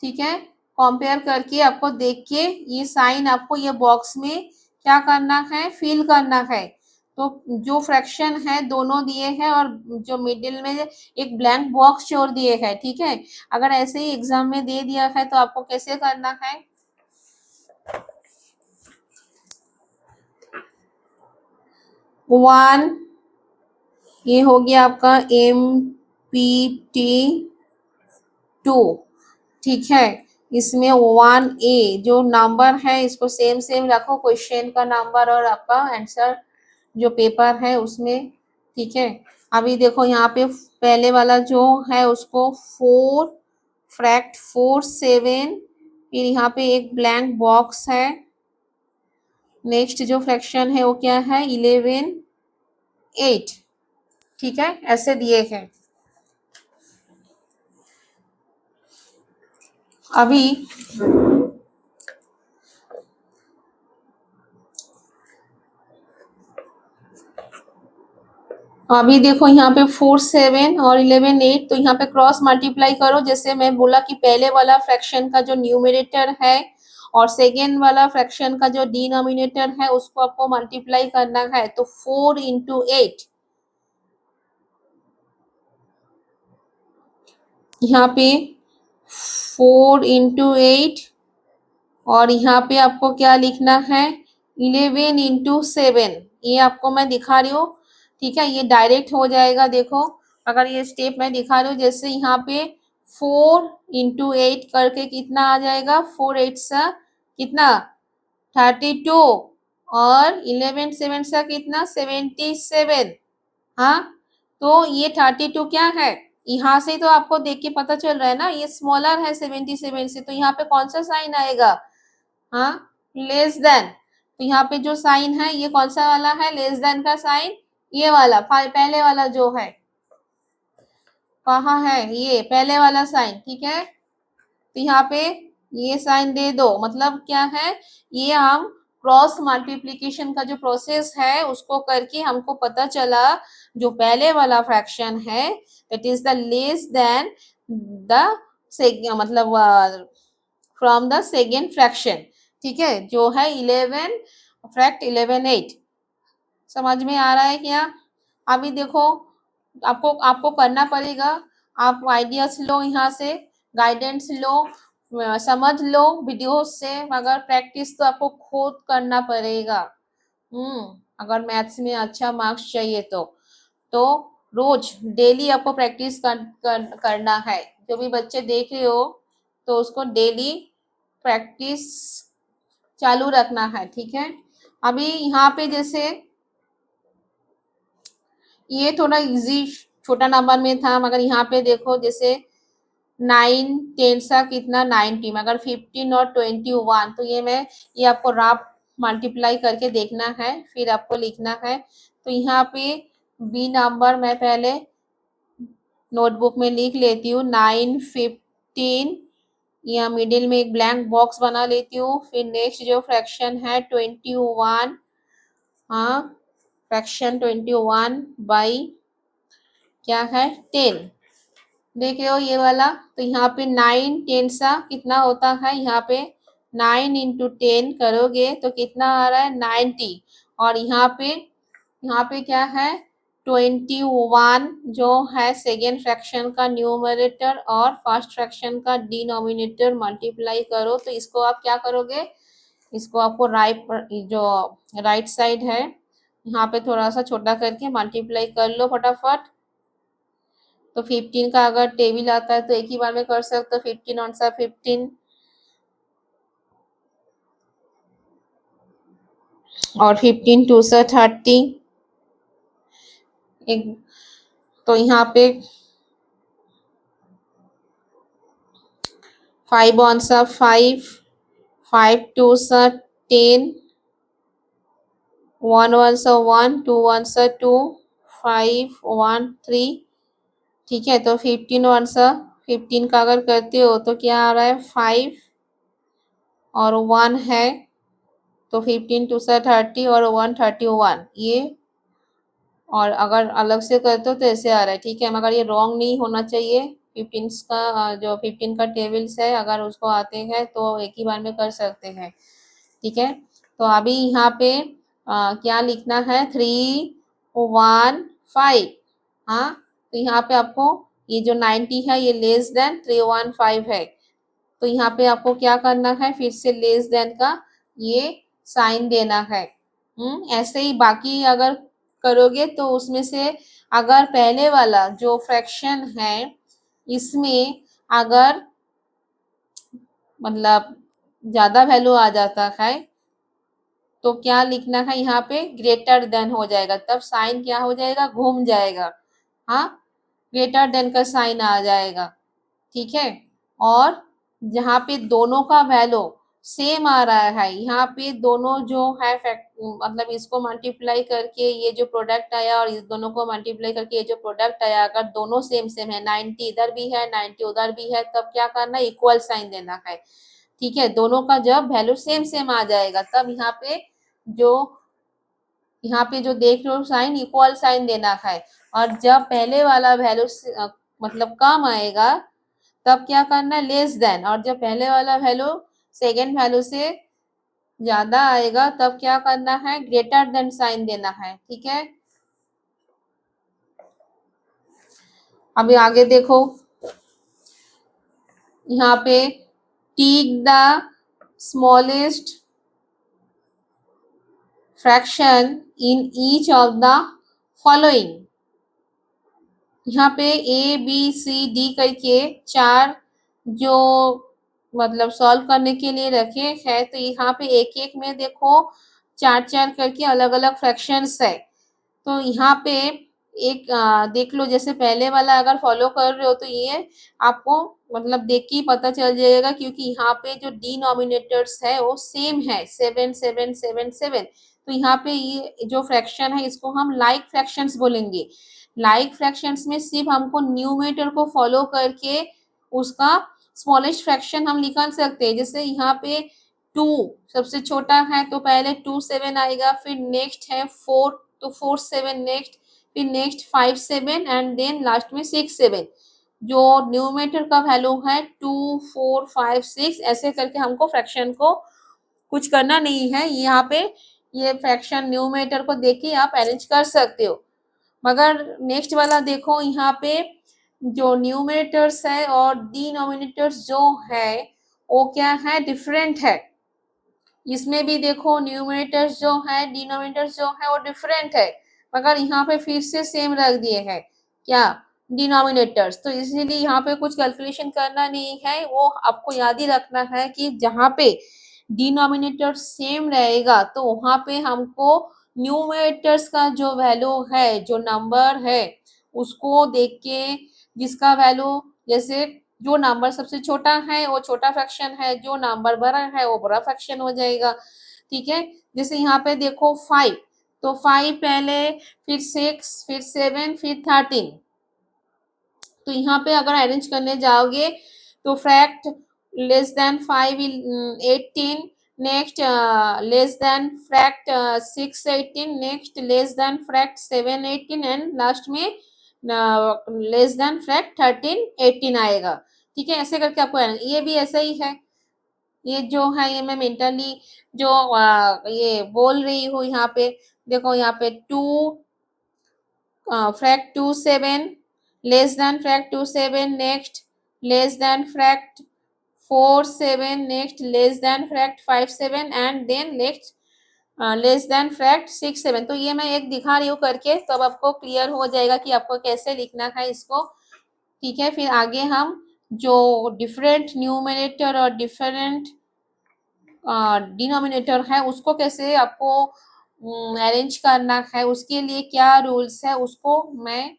ठीक है, कंपेयर करके आपको देख के ये साइन आपको ये बॉक्स में क्या करना है, फिल करना है। तो जो फ्रैक्शन है दोनों दिए हैं और जो मिडिल में एक ब्लैंक बॉक्स छोड़ दिए है। ठीक है, अगर ऐसे ही एग्जाम में दे दिया है तो आपको कैसे करना है, 1 ये हो गया आपका MP2। ठीक है, इसमें 1A जो नंबर है इसको सेम सेम रखो, क्वेश्चन का नंबर और आपका आंसर जो पेपर है उसमें। ठीक है, अभी देखो यहाँ पे पहले वाला जो है उसको 4 फ्रैक्ट 4 7, फिर यहाँ पे एक ब्लैंक बॉक्स है। नेक्स्ट जो फ्रैक्शन है वो क्या है 11 8। ठीक है, ऐसे दिए हैं। अभी अभी देखो यहाँ पे 4 7 और 11 8, तो यहाँ पे क्रॉस मल्टीप्लाई करो। जैसे मैं बोला कि पहले वाला फ्रैक्शन का जो न्यूमरेटर है और सेकेंड वाला फ्रैक्शन का जो डिनोमिनेटर है उसको आपको मल्टीप्लाई करना है। तो 4 इंटू 8, यहाँ पे 4 इंटू 8 और यहाँ पे आपको क्या लिखना है 11 इंटू 7, ये आपको मैं दिखा रही हूँ। ठीक है, ये डायरेक्ट हो जाएगा। देखो अगर ये स्टेप मैं दिखा रही हूँ, जैसे यहाँ पे 4 इंटू 8 करके कितना आ जाएगा 4 8 सा कितना 32 और 11 7 सा कितना 77। हाँ, तो ये 32 क्या है, यहाँ से तो आपको देख के पता चल रहा है ना ये स्मॉलर है 77 से, तो यहाँ पे कौन सा साइन आएगा, हाँ लेस देन। तो यहाँ पे जो साइन है ये कौन सा वाला है, लेस देन का साइन, ये वाला पहले वाला जो है, कहाँ है ये पहले वाला साइन। ठीक है, तो यहाँ पे ये साइन दे दो, मतलब क्या है ये हम क्रॉस मल्टीप्लिकेशन का जो प्रोसेस है उसको करके हमको पता चला जो पहले वाला फ्रैक्शन है that is the less than the मतलब फ्रॉम द सेकेंड फ्रैक्शन। ठीक है, जो है 11 फ्रैक्ट 11 8। समझ में आ रहा है क्या। अभी देखो आपको आपको करना पड़ेगा, आप आइडियाज लो यहाँ से, गाइडेंस लो, समझ लो वीडियो से, मगर प्रैक्टिस तो आपको खुद करना पड़ेगा। अगर मैथ्स में अच्छा मार्क्स चाहिए तो रोज डेली आपको प्रैक्टिस करना है। जो भी बच्चे देख रहे हो तो उसको डेली प्रैक्टिस चालू रखना है। ठीक है, अभी यहाँ पे जैसे ये थोड़ा इजी छोटा नंबर में था, मगर यहाँ पे देखो जैसे 9 टेंसा कितना 90, मगर 15 और 21, तो ये आपको राफ मल्टीप्लाई करके देखना है, फिर आपको लिखना है। तो यहाँ पे बी नंबर मैं पहले नोटबुक में लिख लेती हूँ 9, 15, या मिडिल में एक ब्लैंक बॉक्स बना लेती हूँ। फिर नेक्स्ट जो फ्रैक्शन है 21, हाँ, फ्रैक्शन 21 बाई क्या है 10, देख रहे हो ये वाला। तो यहाँ पे 9 10 सा कितना होता है, यहाँ पे 9 इंटू 10 करोगे तो कितना आ रहा है 90, और यहाँ पे क्या है 21 जो है सेकेंड फ्रैक्शन का न्यूमरेटर और फर्स्ट फ्रैक्शन का डिनोमिनेटर मल्टीप्लाई करो, तो इसको आप क्या करोगे, इसको आपको जो राइट साइड है यहाँ पे थोड़ा सा छोटा करके मल्टीप्लाई कर लो फटाफट। तो 15 का अगर टेबल आता है तो एक ही बार में कर सकते हो, 15 ऑन सा 15 और 15 टू सा 30, एक, तो यहाँ पे 5 ऑन सा 5, 5 टू सा 10, 1 वन सा 1, 2 वन सा 2, 5 1 3, ठीक है। तो 15 वन सा 15 का अगर करते हो तो क्या आ रहा है 5 और 1 है, तो 15 टू सा 30 और 1 31, ये, और अगर अलग से करते हो तो ऐसे आ रहा है, ठीक है, मगर ये रॉन्ग नहीं होना चाहिए। 15 का जो 15 का टेबल्स है अगर उसको आते हैं तो एक ही बार में कर सकते हैं, ठीक है। तो अभी यहाँ पे क्या लिखना है 315, हाँ, तो यहाँ पे आपको ये जो 90 है ये लेस देन 315 है, तो यहाँ पे आपको क्या करना है, फिर से लेस देन का ये साइन देना है। ऐसे ही बाकी अगर करोगे तो उसमें से अगर पहले वाला जो फ्रैक्शन है इसमें अगर मतलब ज्यादा वैल्यू आ जाता है तो क्या लिखना है, यहाँ पे ग्रेटर देन हो जाएगा, तब साइन क्या हो जाएगा, घूम जाएगा, हाँ, ग्रेटर देन का साइन आ जाएगा, ठीक है। और जहाँ पे दोनों का वैल्यू सेम आ रहा है, यहाँ पे दोनों जो है मतलब इसको मल्टीप्लाई करके ये जो प्रोडक्ट आया और इस दोनों को मल्टीप्लाई करके ये जो प्रोडक्ट आया, अगर दोनों सेम सेम है, 90 इधर भी है 90 उधर भी है, तब क्या करना है, इक्वल साइन देना है, ठीक है। दोनों का जब वैल्यू सेम सेम आ जाएगा तब जो यहाँ पे जो देख रहे हो साइन, इक्वल साइन देना है, और जब पहले वाला वैल्यू मतलब कम आएगा तब क्या करना है, लेस देन, और जब पहले वाला वैल्यू सेकेंड वैल्यू से ज्यादा आएगा तब क्या करना है, ग्रेटर देन साइन देना है, ठीक है। अभी आगे देखो, यहाँ पे take the smallest fraction in each of the following, यहाँ पे ए बी सी डी करके 4 जो मतलब सॉल्व करने के लिए रखे हैं, तो यहाँ पे एक एक में देखो 4 4 करके अलग अलग फ्रैक्शंस है। तो यहाँ पे एक देख लो, जैसे पहले वाला अगर फॉलो कर रहे हो तो ये आपको मतलब देख के ही पता चल जाएगा, क्योंकि यहाँ पे जो डिनोमिनेटर्स है वो सेम है, 7 7 7 7, तो यहाँ पे ये जो फ्रैक्शन है इसको हम लाइक फ्रैक्शंस बोलेंगे। लाइक फ्रैक्शंस में सिर्फ हमको न्यूमरेटर को फॉलो करके उसका स्मॉलेस्ट फ्रैक्शन हम निकाल सकते हैं। जैसे यहाँ पे 2 सबसे छोटा है तो पहले 2 7 आएगा, फिर नेक्स्ट है 4 तो 4 7 नेक्स्ट, फिर नेक्स्ट 5 7 एंड देन लास्ट में 6 7। जो न्यूमरेटर का वैल्यू है 2 4 5 6, ऐसे करके हमको फ्रैक्शन को कुछ करना नहीं है, यहाँ पे ये फ्रैक्शन न्यूमरेटर को देख के आप अरेंज कर सकते हो। मगर नेक्स्ट वाला देखो, यहाँ पे जो न्यूमरेटर्स है और डिनोमिनेटर्स जो है वो क्या है, डिफरेंट है। इसमें भी देखो न्यूमरेटर्स जो है डिनोमिनेटर्स जो है वो डिफरेंट है, मगर यहाँ पे फिर से सेम रख दिए हैं क्या, डिनोमिनेटर्स, तो इसीलिए यहाँ पे कुछ कैलकुलेशन करना नहीं है, वो आपको याद ही रखना है कि जहाँ पे डिनोमिनेटर सेम रहेगा तो वहाँ पे हमको न्यूमरेटर्स का जो वैल्यू है, जो नंबर है उसको देख के, जिसका वैल्यू जैसे जो नंबर सबसे छोटा है वो छोटा फ्रैक्शन है, जो नंबर बड़ा है वो बड़ा फ्रैक्शन हो जाएगा। ठीक है, जैसे यहाँ पे देखो 5, तो 5 पहले, फिर 6, फिर 7, फिर 13। तो यहाँ पे अगर अरेंज करने जाओगे तो fact less than 5 18, next less than fact 6 18, next less than fact 7 18, and last में लेस देन फैक्ट 13 18 आएगा। ठीक है, ऐसे करके आपको ये भी ऐसा ही है। ये जो है ये मैं मेंटली जो ये बोल रही हूँ यहाँ पे, देखो यहाँ पे 2 frac 27 less than frac 27, next less than frac 47, next less than frac 57, and then next less than फ्रैक्ट 6 7। तो ये मैं एक दिखा रही हूँ करके, तब तो आपको क्लियर हो जाएगा कि आपको कैसे लिखना है इसको। ठीक है, फिर आगे हम जो डिफरेंट न्यूमरेटर और डिफरेंट डिनोमिनेटर है उसको कैसे आपको अरेंज करना है, उसके लिए क्या रूल्स है उसको मैं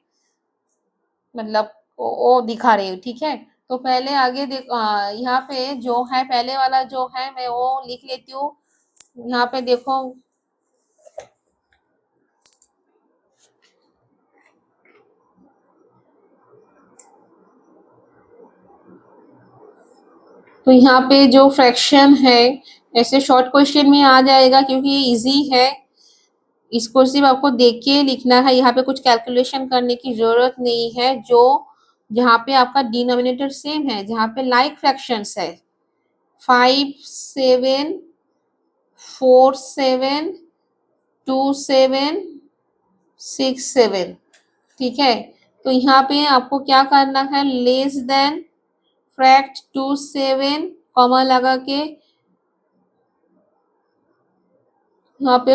मतलब वो दिखा रही हूँ। ठीक है, तो पहले आगे देख यहाँ पे जो है पहले वाला जो है मैं वो लिख लेती हूँ। यहाँ पे देखो तो यहाँ पे जो फ्रैक्शन है ऐसे शॉर्ट क्वेश्चन में आ जाएगा क्योंकि इजी है, इसको सिर्फ आपको देख के लिखना है, यहाँ पे कुछ कैलकुलेशन करने की जरूरत नहीं है। जो जहाँ पे आपका डिनोमिनेटर सेम है, जहाँ पे लाइक फ्रैक्शंस है 5 7 4 7 2 7 6 7। ठीक है, तो यहाँ पे आपको क्या करना है, लेस देन फैक्ट 2 7 कॉमा लगा के यहाँ पे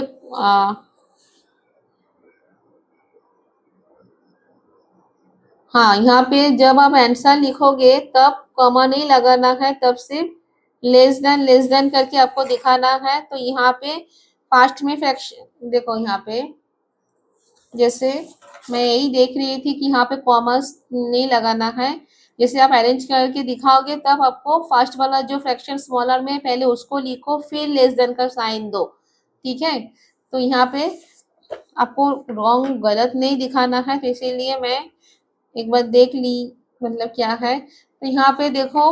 हाँ, यहाँ पे जब आप आंसर लिखोगे तब कॉमा नहीं लगाना है, तब सिर्फ लेस देन करके आपको दिखाना है। तो यहाँ पे फास्ट में फ्रैक्शन देखो, यहाँ पे जैसे मैं यही देख रही थी कि यहाँ पे कॉमर्स नहीं लगाना है, जैसे आप अरेंज करके दिखाओगे तब आपको फर्स्ट वाला जो फ्रैक्शन स्मॉलर में पहले उसको लिखो, फिर लेस देन का साइन दो। ठीक है, तो यहाँ पे आपको रॉन्ग गलत नहीं दिखाना है, तो इसीलिए मैं एक बार देख ली मतलब क्या है। तो यहाँ पे देखो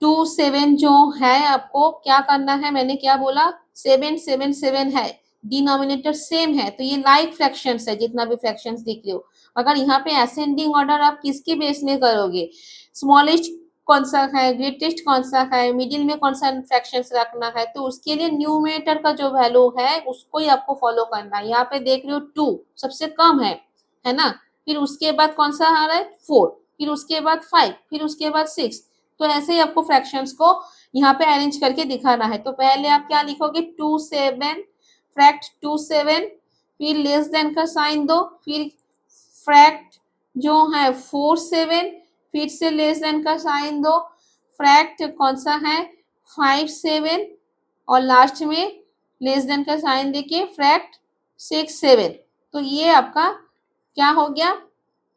2 7 जो है आपको क्या करना है, मैंने क्या बोला 7 7 7 है, डिनोमिनेटर सेम है, तो ये लाइक फ्रैक्शंस है, जितना भी फ्रैक्शंस दिख रहे हो। अगर यहाँ पे असेंडिंग ऑर्डर आप किसके बेस में करोगे, स्मॉलेस्ट कौन सा है, ग्रेटेस्ट कौन सा है, मिडिल में कौन सा फ्रैक्शंस रखना है, तो उसके लिए न्यूमरेटर का जो वैल्यू है उसको ही आपको फॉलो करना है। यहाँ पे देख रहे हो 2 सबसे कम है ना, फिर उसके बाद कौन सा आ रहा है 4, फिर उसके बाद 5, फिर उसके बाद 6। तो ऐसे ही आपको फ्रैक्शंस को यहाँ पे अरेंज करके दिखाना है। तो पहले आप क्या लिखोगे 2 7 फ्रैक्ट 2 7, फिर लेस देन का साइन दो, फिर फ्रैक्ट जो है 4 7, फिर से लेस देन का साइन दो, फ्रैक्ट कौन सा है 5 7, और लास्ट में लेस देन का साइन देके फ्रैक्ट 6 7। तो ये आपका क्या हो गया,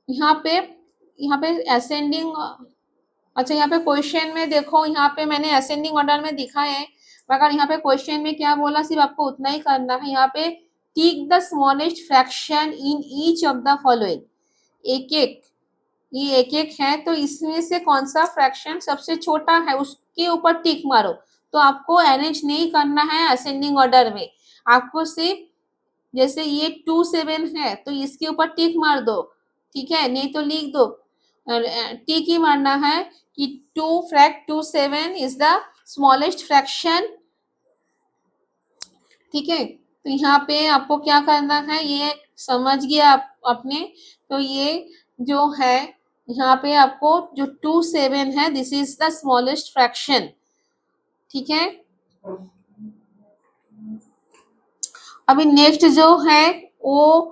यहाँ पे असेंडिंग। अच्छा, यहाँ पे क्वेश्चन में देखो, यहाँ पे मैंने असेंडिंग ऑर्डर में दिखा है, मगर यहाँ पे क्वेश्चन में क्या बोला, सिर्फ आपको उतना ही करना है। यहाँ पे tick the smallest fraction in each of the following, एक एक, ये एक एक है, तो इसमें से कौन सा फ्रैक्शन सबसे छोटा है उसके ऊपर टिक मारो। तो आपको अरेंज नहीं करना है असेंडिंग ऑर्डर में, आपको सिर्फ जैसे ये 2 7 है तो इसके ऊपर टिक मार दो। ठीक है, नहीं तो लिख दो टिक ही मारना है कि 2 फ्रैक्ट 2 7 इज द स्मॉलेस्ट फ्रैक्शन। ठीक है, तो यहाँ पे आपको क्या करना है ये समझ गया आप अपने। तो ये जो है यहाँ पे आपको जो 2 7 है this is the smallest fraction. ठीक है, अभी नेक्स्ट जो है वो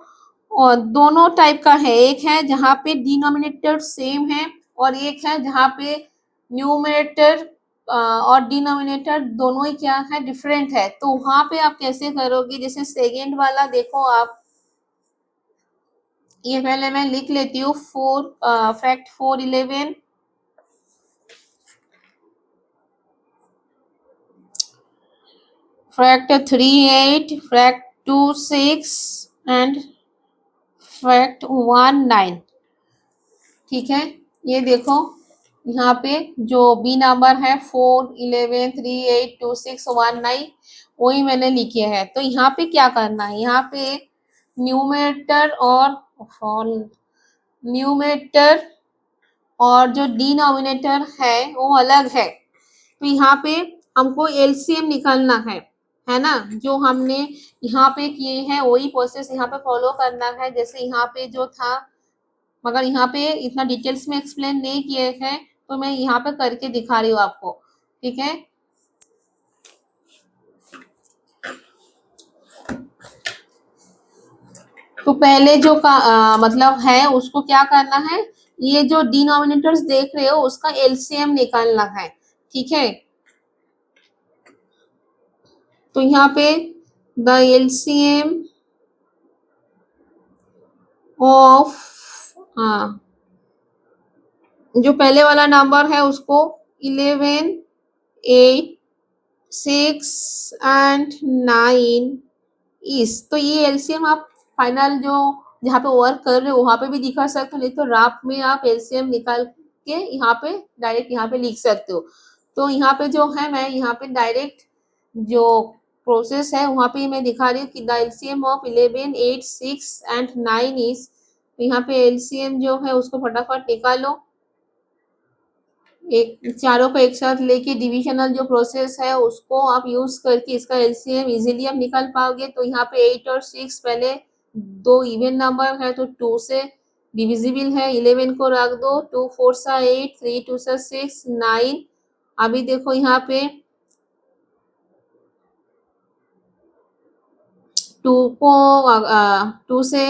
दोनों टाइप का है, एक है जहाँ पे डिनोमिनेटर सेम है और एक है जहाँ पे न्यूमरेटर और डिनोमिनेटर दोनों ही क्या है डिफरेंट है। तो वहां पे आप कैसे करोगे, जैसे सेकेंड वाला देखो आप, ये पहले मैं लिख लेती हूँ 4 fact 4 11, fact 3 8, fact 2 6 and fact 1 9। ठीक है, ये देखो यहाँ पे जो बी नंबर है 4 11 3 8 2 6 1 9 वही मैंने लिखे हैं। तो यहाँ पे क्या करना है, यहाँ पे न्यूमरेटर न्यूमरेटर और जो डिनोमिनेटर है वो अलग है। तो यहाँ पे हमको एलसीएम निकालना है ना। जो हमने यहाँ पे किए हैं वही प्रोसेस यहाँ पे फॉलो करना है जैसे यहाँ पे जो था, मगर यहाँ पे इतना डिटेल्स में एक्सप्लेन नहीं किए हैं तो मैं यहाँ पे करके दिखा रही हूँ आपको। ठीक है, तो पहले जो मतलब है उसको क्या करना है, ये जो डिनोमिनेटर्स देख रहे हो उसका एलसीएम निकालना है। ठीक है, तो यहाँ पे द एलसीएम ऑफ जो पहले वाला नंबर है उसको 11 8 6 एंड 9 इस, तो ये एलसीएम आप फाइनल जो जहाँ पे वर्क कर रहे हो वहां पे भी दिखा सकते हो, नहीं तो राफ में आप एलसीएम निकाल के यहाँ पे डायरेक्ट यहाँ पे लिख सकते हो। तो यहाँ पे जो है मैं यहाँ पे डायरेक्ट जो प्रोसेस है वहां पे मैं दिखा रही हूँ कि the LCM of 11 8 6 and 9 is. तो यहाँ पे एलसीएम जो है उसको फटाफट निकालो, एक चारों को एक साथ लेके डिविजनल जो प्रोसेस है उसको आप यूज करके इसका एलसीएम इजीली आप निकाल पाओगे। तो यहाँ पे 8 और 6 पहले दो इवन नंबर है तो 2 से डिविजिबल है, 11 को रख दो, 2 4 सा 8, 3 2 सा 6 9। अभी देखो यहाँ पे 2 को 2 से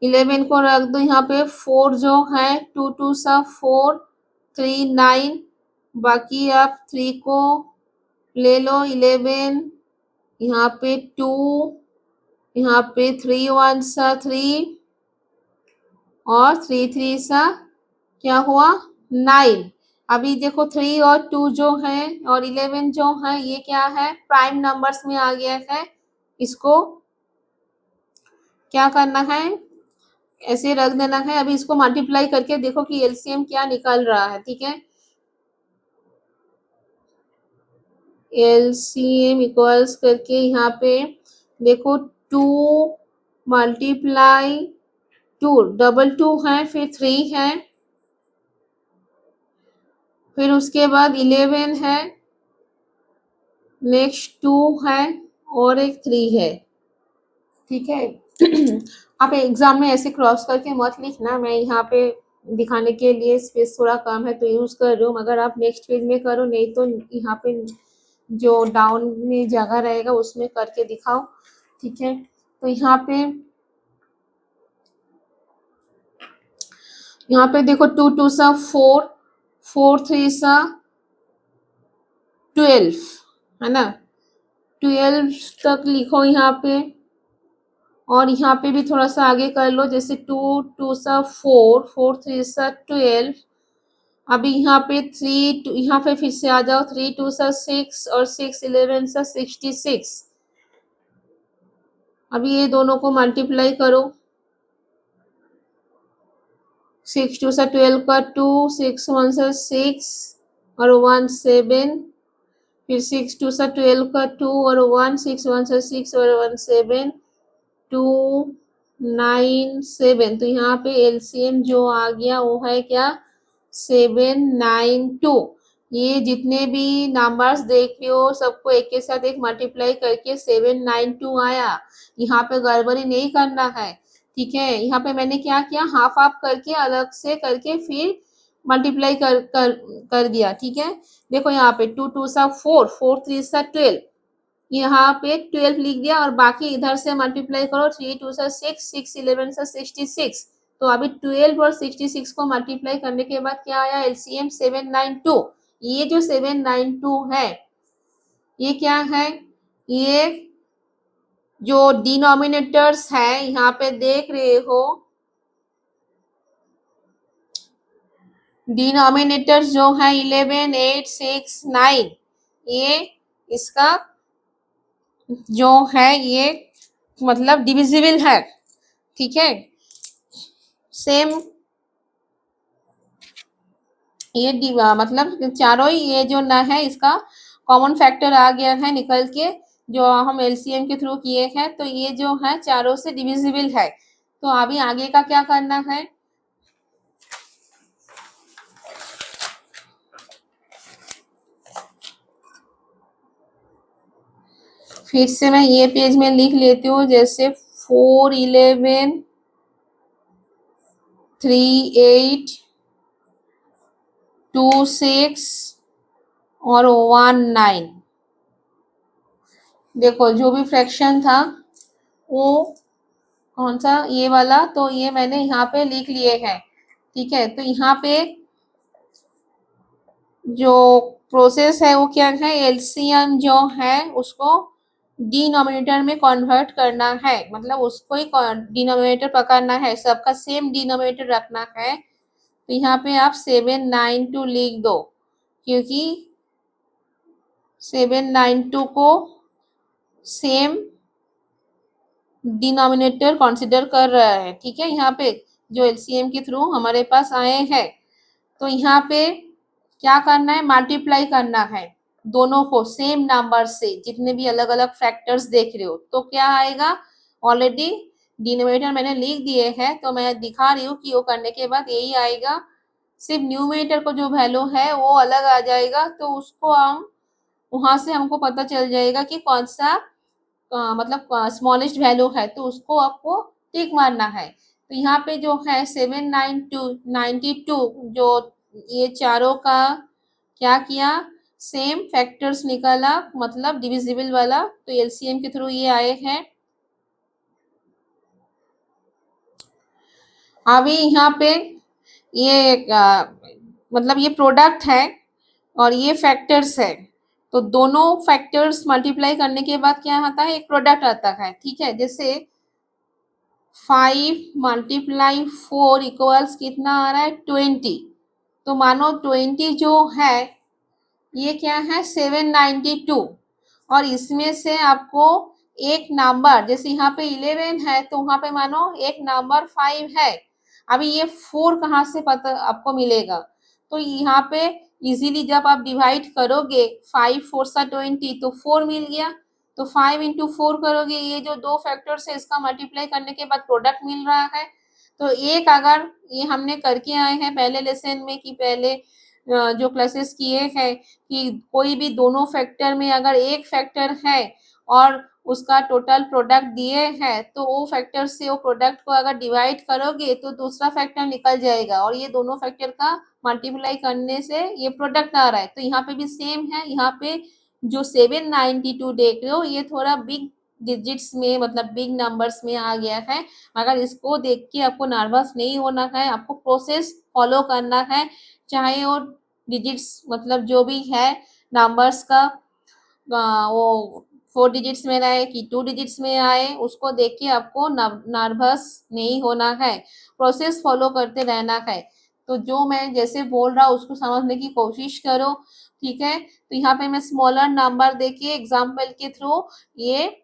11 को रख दो, यहाँ पे 4 जो है 2 2 सा 4 3 9, बाकी आप 3 को ले लो 11, यहाँ पे 2, यहाँ पे 3 1 सा 3 और 3 3 सा क्या हुआ 9। अभी देखो 3 और 2 जो है और 11 जो है ये क्या है प्राइम नंबर्स में आ गया है। इसको क्या करना है ऐसे रख देना है। अभी इसको मल्टीप्लाई करके देखो कि एलसीएम क्या निकल रहा है। ठीक है, एलसीएम इक्वल्स करके यहाँ पे देखो 2 मल्टीप्लाई 2 डबल 2 है, फिर 3 है, फिर उसके बाद 11 है, नेक्स्ट 2 है और एक 3 है। ठीक है आप एग्जाम में ऐसे क्रॉस करके मत लिखना, मैं यहाँ पे दिखाने के लिए स्पेस थोड़ा कम है तो यूज कर रही हूँ, मगर आप नेक्स्ट पेज में करो, नहीं तो यहाँ पे जो डाउन में जगह रहेगा उसमें करके दिखाओ। ठीक है, तो यहाँ पे देखो 2 2 सा 4, 4 3 सा 12 है ना, 12 तक लिखो यहाँ पे। और यहाँ पे भी थोड़ा सा आगे कर लो, जैसे 2 2 सा 4, 4 3 सा 12। अभी यहाँ पे 3 यहाँ पे फिर से आ जाओ, 3 2 सा 6 और 6 11 सा 66। अभी ये दोनों को मल्टीप्लाई करो, 6 2 सा 12 का 2, 6 1 सा 6 और 1 7, फिर 6 2 सा 12 का 2 और 1 6 1 सा 6 और 1 7 2 9 7। तो यहाँ पे एलसीएम जो आ गया वो है क्या 792। ये जितने भी नंबर्स देख रहे हो सबको एक के साथ एक मल्टीप्लाई करके 792 आया। यहाँ पे गड़बड़ी नहीं करना है। ठीक है, यहाँ पे मैंने क्या किया हाफ हाफ करके अलग से करके फिर मल्टीप्लाई कर दिया। ठीक है, देखो यहाँ पे 2 2 सा 4, 4 3 सा 12, यहाँ पे 12 लिख दिया और बाकी इधर से मल्टीप्लाई करो, 3 2 सा 6, 6 11 सा 66। तो अभी 12 और 66 को मल्टीप्लाई करने के बाद क्या आया एलसीएम 792। ये जो 792 है ये क्या है, ये जो डिनोमिनेटर्स है यहाँ पे देख रहे हो, डिनोमिनेटर्स जो है 11 8 6 9, ये इसका जो है ये मतलब डिविजिबल है, ठीक है। सेम ये मतलब चारों ही ये जो ना है इसका कॉमन फैक्टर आ गया है निकल के, जो हम एलसीएम के थ्रू किए हैं, तो ये जो है चारों से डिविजिबल है। तो अभी आगे का क्या करना है, फिर से मैं ये पेज में लिख लेती हूँ, जैसे 4, 11, 3, 8, 2, 6 और 1, 9। देखो जो भी फ्रैक्शन था वो कौन सा, ये वाला, तो ये मैंने यहाँ पे लिख लिए हैं, ठीक है। तो यहाँ पे जो प्रोसेस है वो क्या है, एलसीएम जो है उसको डिनोमिनेटर में कन्वर्ट करना है, मतलब उसको ही डिनोमिनेटर पकड़ना है, सबका सेम डिनोमिनेटर रखना है। तो यहाँ पे आप 792 लिख दो, क्योंकि 792 को सेम डिनोमिनेटर कंसिडर कर रहा है, ठीक है। यहाँ पे जो एलसीएम के थ्रू हमारे पास आए हैं, तो यहाँ पे क्या करना है, मल्टीप्लाई करना है दोनों को सेम नंबर से, जितने भी अलग अलग फैक्टर्स देख रहे हो। तो क्या आएगा, ऑलरेडी डिनोमिनेटर मैंने लिख दिए हैं, तो मैं दिखा रही हूँ कि वो करने के बाद यही आएगा। सिर्फ न्यूमरेटर को जो वैल्यू है वो अलग आ जाएगा, तो उसको हम वहां से हमको पता चल जाएगा कि कौन सा मतलब स्मॉलेस्ट वैल्यू है, तो उसको आपको टिक मारना है। तो यहाँ पे जो है 792 जो ये चारों का क्या किया, सेम फैक्टर्स निकाला, मतलब डिविजिबल वाला, तो एलसीएम के थ्रू ये आए हैं। अभी यहाँ पे ये मतलब ये प्रोडक्ट है और ये फैक्टर्स है, तो दोनों फैक्टर्स मल्टीप्लाई करने के बाद क्या आता है, एक प्रोडक्ट आता है, ठीक है। जैसे 5 मल्टीप्लाई 4 इक्वल्स कितना आ रहा है, 20। तो मानो 20 जो है ये क्या है, 792, और इसमें से आपको एक नंबर, जैसे यहाँ पे 11 है तो वहां पे मानो एक नंबर 5 है। अभी ये 4 कहाँ से पता आपको मिलेगा, तो यहाँ पे इजीली जब आप डिवाइड करोगे 5 4 सा 20, तो 4 मिल गया। तो 5 इंटू 4 करोगे, ये जो दो फैक्टर्स है इसका मल्टीप्लाई करने के बाद प्रोडक्ट मिल रहा है। तो एक अगर ये हमने करके आए हैं पहले लेसन में, कि पहले जो क्लासेस किए हैं, कि कोई भी दोनों फैक्टर में अगर एक फैक्टर है और उसका टोटल प्रोडक्ट दिए हैं, तो वो फैक्टर से वो प्रोडक्ट को अगर डिवाइड करोगे तो दूसरा फैक्टर निकल जाएगा, और ये दोनों फैक्टर का मल्टीप्लाई करने से ये प्रोडक्ट आ रहा है। तो यहाँ पे भी सेम है, यहाँ पे जो 792 देख रहे हो ये थोड़ा बिग डिजिट्स में, मतलब बिग नंबर्स में आ गया है, मगर इसको देख के आपको नर्वस नहीं होना है, आपको प्रोसेस फॉलो करना है। चाहे वो डिजिट्स मतलब जो भी है नंबर्स का वो 4 डिजिट्स में आए कि 2 डिजिट्स में आए, उसको देख के आपको नर्वस नहीं होना है, प्रोसेस फॉलो करते रहना है। तो जो मैं जैसे बोल रहा हूँ उसको समझने की कोशिश करो, ठीक है। तो यहाँ पे मैं स्मॉलर नंबर देखिए एग्जाम्पल के थ्रू ये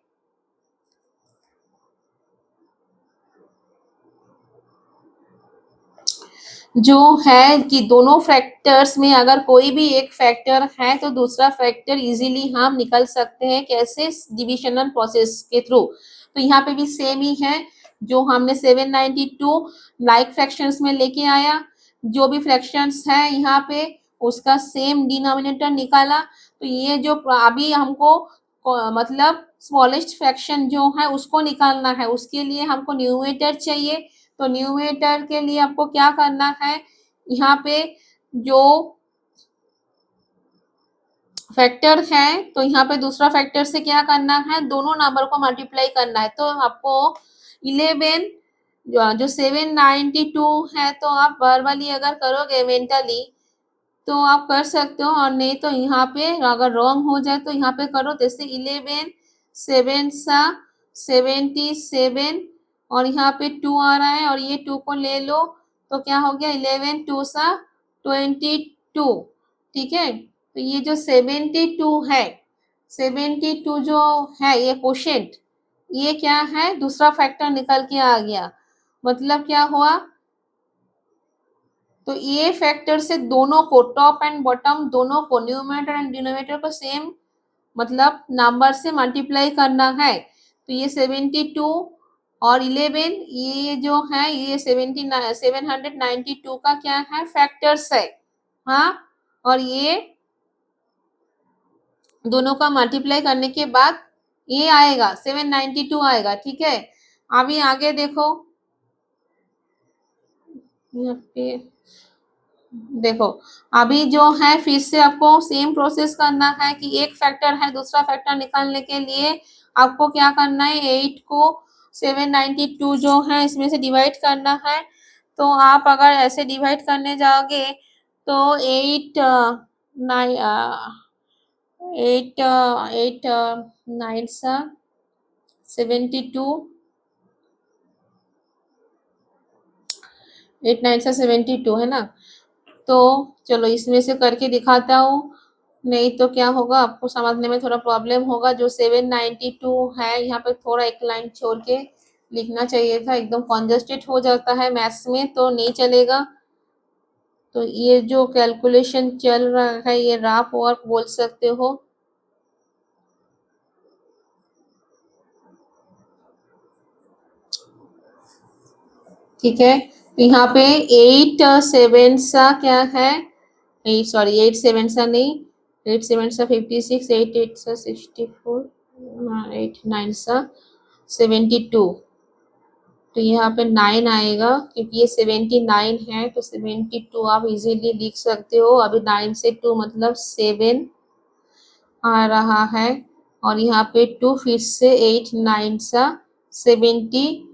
जो है कि दोनों फैक्टर्स में अगर कोई भी एक फैक्टर है तो दूसरा फैक्टर इजीली हम निकल सकते हैं, कैसे, डिविजनल प्रोसेस के थ्रू। तो यहाँ पे भी सेम ही है, जो हमने 792 लाइक फ्रैक्शंस में लेके आया, जो भी फ्रैक्शंस है यहाँ पे उसका सेम डिनोमिनेटर निकाला। तो ये जो अभी हमको मतलब स्मॉलेस्ट फ्रैक्शन जो है उसको निकालना है, उसके लिए हमको न्यूमरेटर चाहिए। तो न्यूमरेटर के लिए आपको क्या करना है, यहाँ पे जो फैक्टर है तो यहाँ पे दूसरा फैक्टर से क्या करना है, दोनों नंबर को मल्टीप्लाई करना है। तो आपको 11 जो 792 है, तो आप वर्बली अगर करोगे मेंटली तो आप कर सकते हो, और नहीं तो यहाँ पे अगर रॉन्ग हो जाए तो यहाँ पे करो, जैसे 11 7 सा 77, और यहाँ पे 2 आ रहा है और ये 2 को ले लो, तो क्या हो गया, 11 2 सा 22, ठीक है। तो ये जो 72 है, 72 जो है ये क्वोशिएंट, ये क्या है, दूसरा फैक्टर निकल के आ गया। मतलब क्या हुआ, तो ये फैक्टर से दोनों को, टॉप एंड बॉटम दोनों को, न्यूमरेटर एंड डिनोमिनेटर को सेम मतलब नंबर से मल्टीप्लाई करना है। तो ये 72 और 11 ये जो है ये 792 का क्या है, फैक्टर्स है। हाँ, और ये दोनों का मल्टीप्लाई करने के बाद ये आएगा 792 आएगा। ठीक है, अभी आगे देखो, यहाँ पे देखो, अभी जो है फिर से आपको सेम प्रोसेस करना है कि एक फैक्टर है, दूसरा फैक्टर निकालने के लिए आपको क्या करना है, 8 को 792 जो है इसमें से डिवाइड करना है। तो आप अगर ऐसे डिवाइड करने जाओगे तो 8 9 सा 72, 8 9 सा 72 है ना। तो चलो इसमें से करके दिखाता हूँ, नहीं तो क्या होगा आपको समझने में थोड़ा प्रॉब्लम होगा। जो 792 है यहाँ पे थोड़ा एक लाइन छोड़ के लिखना चाहिए था, एकदम कॉन्जस्टेड हो जाता है मैथ्स में तो नहीं चलेगा। तो ये जो कैलकुलेशन चल रहा है ये रफ वर्क बोल सकते हो। ठीक है, तो यहाँ पे 8 7 सा क्या है, 8 सॉरी 8 7 सा नहीं, 8 7 सा 56, 8 8 सा 64, 8 9 सा 72। तो यहाँ पे 9 आएगा क्योंकि ये 79 है तो 72 आप इजीली लिख सकते हो। अभी 9 से 2 मतलब 7 आ रहा है, और यहाँ पे 2 फिर से 8 9 सा 72।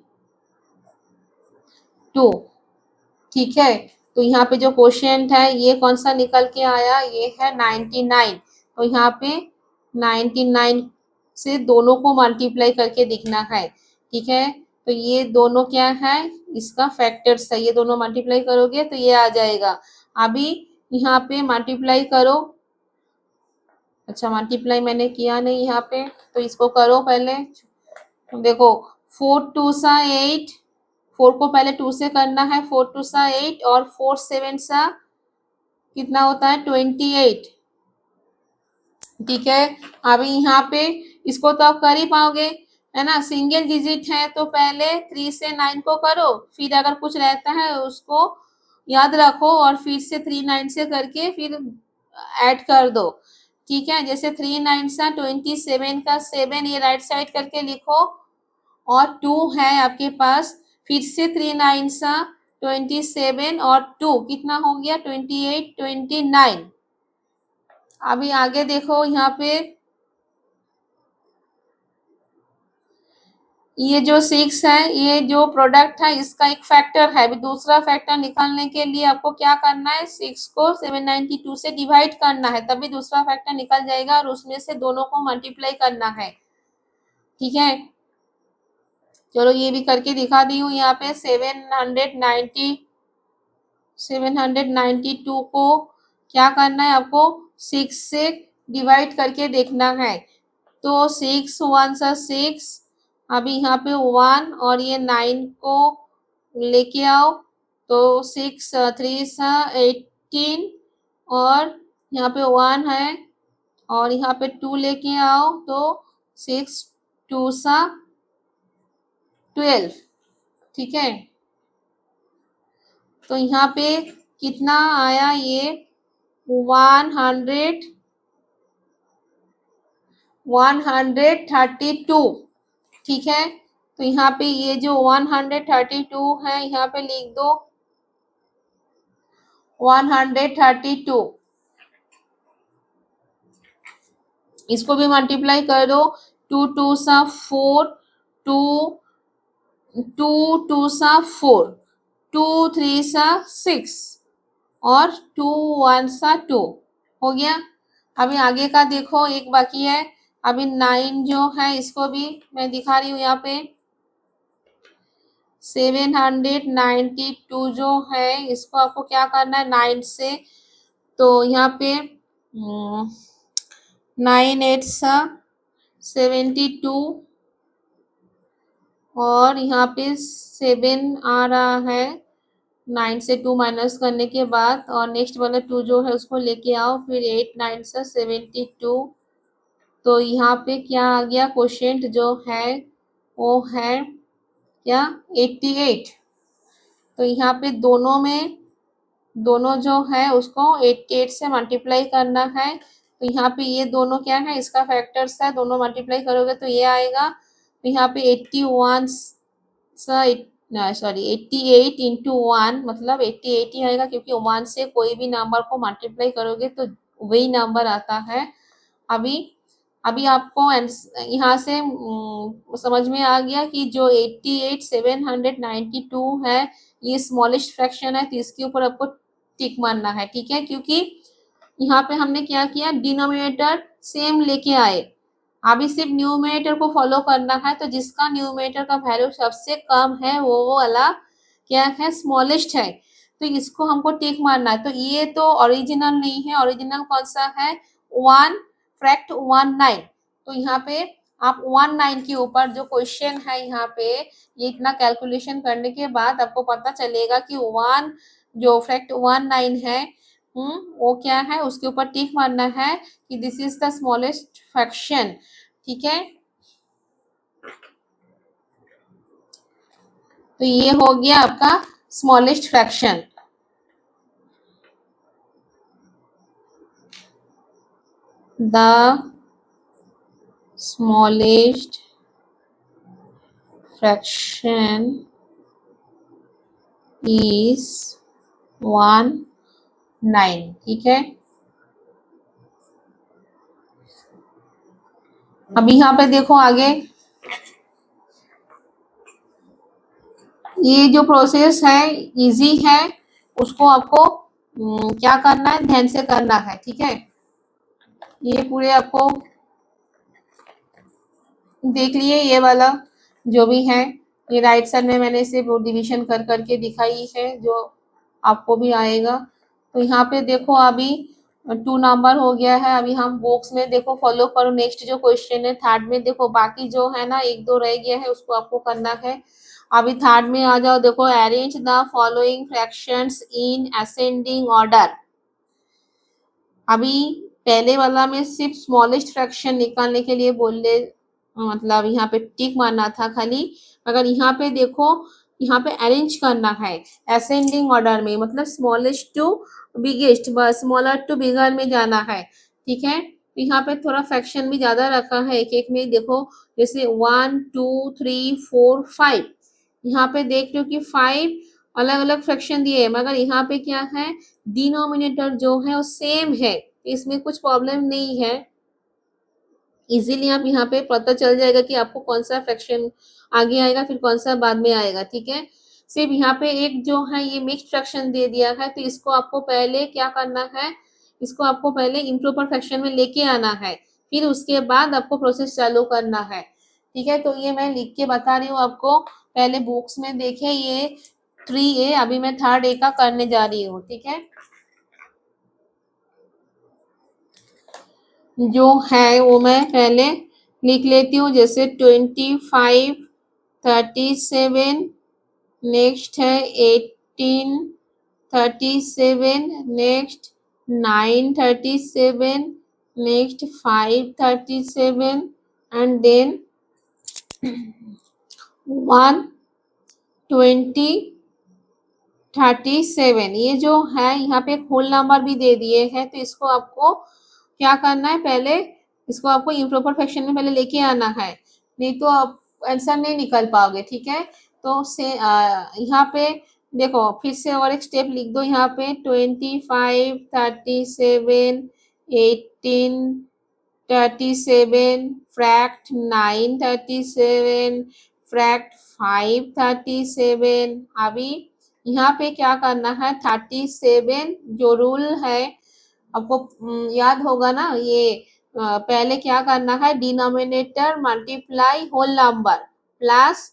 ठीक है, तो यहाँ पे जो क्वोशिएंट है ये कौन सा निकल के आया, ये है 99। तो यहाँ पे 99 से दोनों को मल्टीप्लाई करके दिखना है। ठीक है, तो ये दोनों क्या है, इसका फैक्टर्स है, ये दोनों मल्टीप्लाई करोगे तो ये आ जाएगा। अभी यहाँ पे मल्टीप्लाई करो, अच्छा मल्टीप्लाई मैंने किया नहीं यहाँ पे, तो इसको करो पहले। देखो 4 2 सा 8, 4 को पहले 2 से करना है, 4 2 सा 8 और 4 7 सा कितना होता है 28। ठीक है, अभी यहाँ पे इसको तो आप कर ही पाओगे है ना, सिंगल डिजिट है तो पहले 3 से 9 को करो, फिर अगर कुछ रहता है उसको याद रखो और फिर से 3 9 से करके फिर ऐड कर दो। ठीक है, जैसे 3 9 सा 27 का 7 ये राइट साइड करके लिखो, और 2 है आपके पास, फिर से 3 9 सा 27 और 2 कितना हो गया 28 29। अभी आगे देखो यहाँ पे ये जो 6 है ये जो प्रोडक्ट है इसका एक फैक्टर है। अभी दूसरा फैक्टर निकालने के लिए आपको क्या करना है, 6 को 792 से डिवाइड करना है, तभी दूसरा फैक्टर निकल जाएगा और उसमें से दोनों को मल्टीप्लाई करना है। ठीक है, चलो ये भी करके दिखा दी हूँ। यहाँ पे 792 को क्या करना है आपको, 6 से डिवाइड करके देखना है। तो 6 1 सा 6, अभी यहाँ पे 1 और ये 9 को लेके आओ, तो 6 3 सा 18, और यहाँ पे 1 है और यहाँ पे 2 लेके आओ तो 6 2 सा 12। ठीक है, तो यहाँ पे कितना आया, ये 132। ठीक है, तो यहाँ पे ये जो 132 है यहाँ पे लिख दो 132। इसको भी मल्टीप्लाई कर दो, 2 2 सा 4, 2 2 2 सा 4, 2 3 सा 6 और 2 1 सा 2 हो गया। अभी आगे का देखो, एक बाकी है। अभी 9 जो है इसको भी मैं दिखा रही हूँ यहाँ पे, 792 जो है इसको आपको क्या करना है 9 से, तो यहाँ पे 9 8 72 और यहाँ पे 7 आ रहा है 9 से 2 माइनस करने के बाद, और नेक्स्ट वाला 2 जो है उसको लेके आओ, फिर 8 9 72। तो यहाँ पे क्या आ गया, क्वोशिएंट जो है वो है क्या, 88। तो यहाँ पे दोनों जो है उसको 88 से मल्टीप्लाई करना है। तो यहाँ पे ये दोनों क्या है, इसका फैक्टर्स है, दोनों मल्टीप्लाई करोगे तो ये आएगा। तो यहाँ पे 81 सॉरी 88 इंटू 1 मतलब 88 ही आएगा, क्योंकि 1 से कोई भी नंबर को मल्टीप्लाई करोगे तो वही नंबर आता है। अभी अभी आपको यहाँ से समझ में आ गया कि जो 88 792 है ये स्मॉलेस्ट फ्रैक्शन है, तो इसके ऊपर आपको टिक मारना है, ठीक है। क्योंकि यहाँ पे हमने क्या किया, डिनोमिनेटर सेम लेके आए, अभी सिर्फ न्यूमरेटर को फॉलो करना है। तो जिसका न्यूमरेटर का वैल्यू सबसे कम है वो वाला क्या है, स्मॉलेस्ट है, तो इसको हमको टिक मारना है। तो ये तो ओरिजिनल नहीं है, ओरिजिनल कौन सा है, 1 फैक्ट 19। तो यहाँ पे आप 19 के ऊपर जो क्वेश्चन है, यहाँ पे ये इतना कैलकुलेशन करने के बाद आपको पता चलेगा कि 1 जो फैक्ट 19 है, वो क्या है, उसके ऊपर टिक मारना है कि this is the smallest fraction, ठीक है। तो ये हो गया आपका smallest fraction. The smallest fraction is 19, ठीक है। अब यहाँ पे देखो आगे, ये जो प्रोसेस है इजी है, उसको आपको क्या करना है, ध्यान से करना है, ठीक है। ये पूरे आपको देख लिए, ये वाला जो भी है, ये राइट साइड में मैंने इसे डिवीजन कर करके दिखाई है, जो आपको भी आएगा। तो यहाँ पे देखो अभी 2 नंबर हो गया है। अभी हम बॉक्स में देखो फॉलो करो, नेक्स्ट जो क्वेश्चन है थर्ड में देखो, बाकी जो है ना 1 2 रह गया है उसको आपको करना है। अभी थर्ड में आ जाओ, देखो arrange the following fractions in ascending order. अभी पहले वाला में सिर्फ स्मॉलेस्ट फ्रैक्शन निकालने के लिए बोले, मतलब यहाँ पे टिक मारना था खाली, मगर यहाँ पे देखो, यहाँ पे अरेंज करना है असेंडिंग ऑर्डर में, मतलब smallest to biggest, smaller to bigger में जाना है, ठीक है। यहाँ पे थोड़ा फ्रैक्शन भी ज्यादा रखा है एक एक में, देखो जैसे 1 2 3 4 5, यहाँ पे देख लो कि 5 अलग अलग फ्रैक्शन दिए है, मगर यहाँ पे क्या है, डिनोमिनेटर जो है वो सेम है, इसमें कुछ प्रॉब्लम नहीं है। इजीली आप यहाँ पे पता चल जाएगा कि आपको कौन सा फ्रैक्शन आगे आएगा, फिर कौन सा बाद में आएगा, ठीक है। सिर्फ यहाँ पे एक जो है ये मिक्स्ड फ्रैक्शन दे दिया है, तो इसको आपको पहले क्या करना है, इसको आपको पहले इम्प्रॉपर फ्रैक्शन में लेके आना है, फिर उसके बाद आपको प्रोसेस चालू करना है, ठीक है। तो ये मैं लिख के बता रही हूँ आपको, पहले बुक्स में देखे ये 3A, अभी मैं थर्ड ए का करने जा रही हूँ, ठीक है। जो है वो मैं पहले लिख लेती हूँ, जैसे 25 37, नेक्स्ट है 18 37, नेक्स्ट 9 37, नेक्स्ट 5 37, एंड देन 1 20 37। ये जो है यहाँ पे होल नंबर भी दे दिए हैं, तो इसको आपको क्या करना है, पहले इसको आपको इम्प्रॉपर फ्रैक्शन में पहले लेके आना है, नहीं तो आप आंसर नहीं निकाल पाओगे, ठीक है। तो से यहाँ पे देखो फिर से और एक स्टेप लिख दो, यहाँ पे 25 37 18 37, फ्रैक्ट 9 37, फ्रैक्ट 5 37। अभी यहाँ पे क्या करना है, 37 जो रूल है आपको याद होगा ना, ये पहले क्या करना है, denominator multiply whole number plus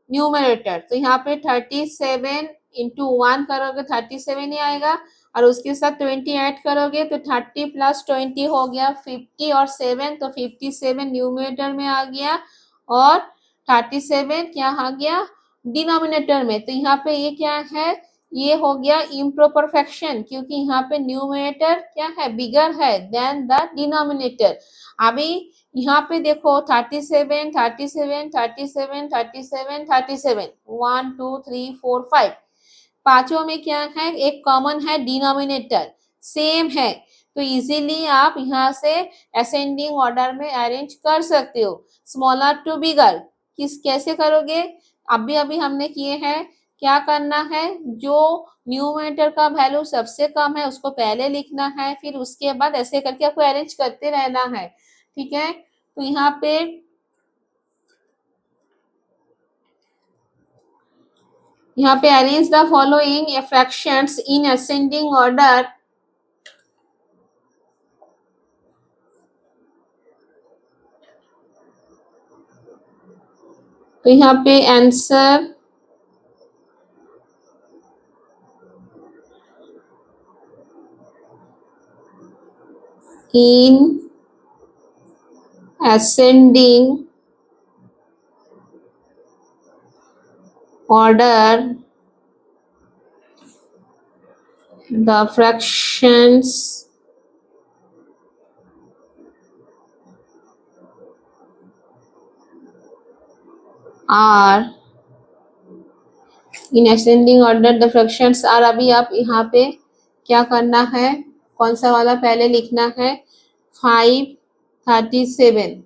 numerator. तो यहाँ पे 37 इंटू 1 करोगे 37 ही आएगा, और उसके साथ 20 ऐड करोगे तो 30 प्लस 20 हो गया 50 और 7, तो 57 न्यूमरेटर में आ गया और 37 क्या आ गया डिनोमिनेटर में। तो यहाँ पे ये क्या है, ये हो गया इम्प्रॉपर फ्रैक्शन, क्योंकि यहाँ पे न्यूमरेटर क्या है, बिगर है देन द डिनोमिनेटर। अभी यहाँ पे देखो 37 37 37 37 37 1 2 3 4 5, पांचों में क्या है, एक कॉमन है डिनोमिनेटर सेम है, तो इजीली आप यहाँ से असेंडिंग ऑर्डर में अरेंज कर सकते हो स्मॉलर टू बिगर। कैसे करोगे, अभी अभी हमने किए हैं। क्या करना है, जो न्यूमरेटर का वैल्यू सबसे कम है उसको पहले लिखना है, फिर उसके बाद ऐसे करके आपको अरेंज करते रहना है, ठीक है। तो यहाँ पे arrange the following fractions in ascending order. तो यहाँ पे answer in ascending order, the fractions are in ascending order, the fractions are। अभी आप यहाँ पे क्या करना है, कौन सा वाला पहले लिखना है, 537।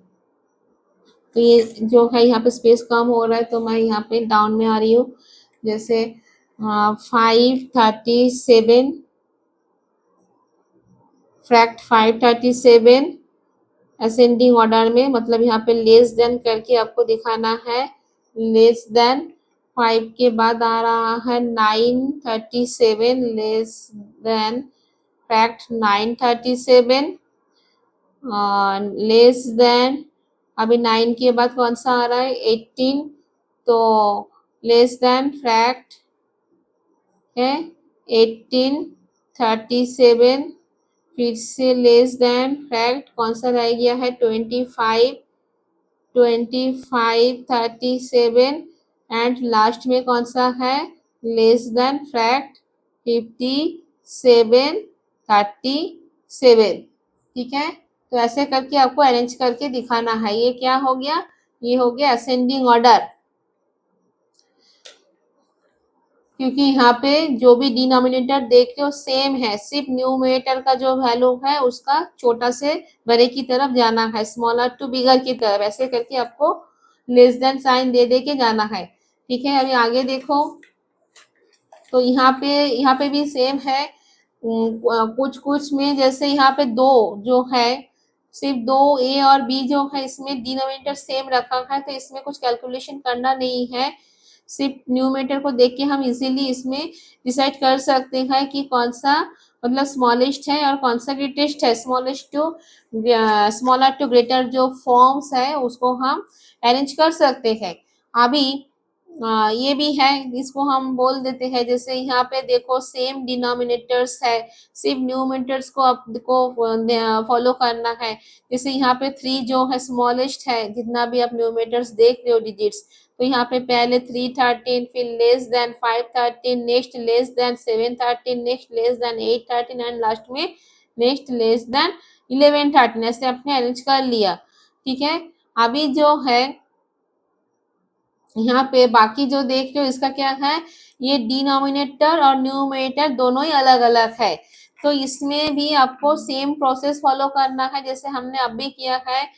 तो ये जो है यहाँ पे स्पेस कम हो रहा है तो मैं यहाँ पे डाउन में आ रही हूँ, जैसे 537 फ्रैक्ट 537 असेंडिंग ऑर्डर में, मतलब यहाँ पे लेस देन करके आपको दिखाना है। लेस देन 5 के बाद आ रहा है 937, less than fact 937, less than अभी 9 के बाद कौन सा आ रहा है 18, तो लेस देन फैक्ट है 1837, फिर से लेस देन फैक्ट कौन सा रह गया है 25 37 एंड लास्ट में कौन सा है लेस देन फैक्ट 57 37, ठीक है। तो ऐसे करके आपको अरेंज करके दिखाना है। ये क्या हो गया, ये हो गया असेंडिंग ऑर्डर, क्योंकि यहाँ पे जो भी डिनोमिनेटर देख रहे हो सेम है, सिर्फ न्यूमरेटर का जो वैल्यू है उसका छोटा से बड़े की तरफ जाना है, स्मॉलर टू बिगर की तरफ, ऐसे करके आपको लेस देन साइन दे दे के जाना है, ठीक है। अभी आगे देखो, तो यहाँ पे भी सेम है। कुछ कुछ में जैसे यहाँ पे दो जो है, सिर्फ दो ए और बी जो है इसमें डिनोमिनेटर सेम रखा है, तो इसमें कुछ कैलकुलेशन करना नहीं है, सिर्फ न्यूमरेटर को देख के हम इजीली इसमें डिसाइड कर सकते हैं कि कौन सा मतलब स्मॉलेस्ट है और कौन सा ग्रेटेस्ट है। Smallest to smaller to greater जो फॉर्म्स है उसको हम अरेंज कर सकते हैं। अभी ये भी है, इसको हम बोल देते हैं, जैसे यहाँ पे देखो सेम डिनोमिनेटर्स है, सिर्फ न्यूमरेटर्स को आपको फॉलो करना है। जैसे यहाँ पे 3 जो है स्मॉलेस्ट है, जितना भी आप न्यूमरेटर्स देख रहे हो डिजिट्स, तो यहाँ पे पहले 313, फिर less than 513, next less then 713, next less then 813 and last में नेक्स्ट लेस देन 1113, ऐसे आपने अरेंज कर लिया, ठीक है। अभी जो है यहाँ पे बाकी जो देख रहे हो इसका क्या है, ये डिनोमिनेटर और न्यूमरेटर दोनों ही अलग अलग है, तो इसमें भी आपको सेम प्रोसेस फॉलो करना है जैसे हमने अभी किया है,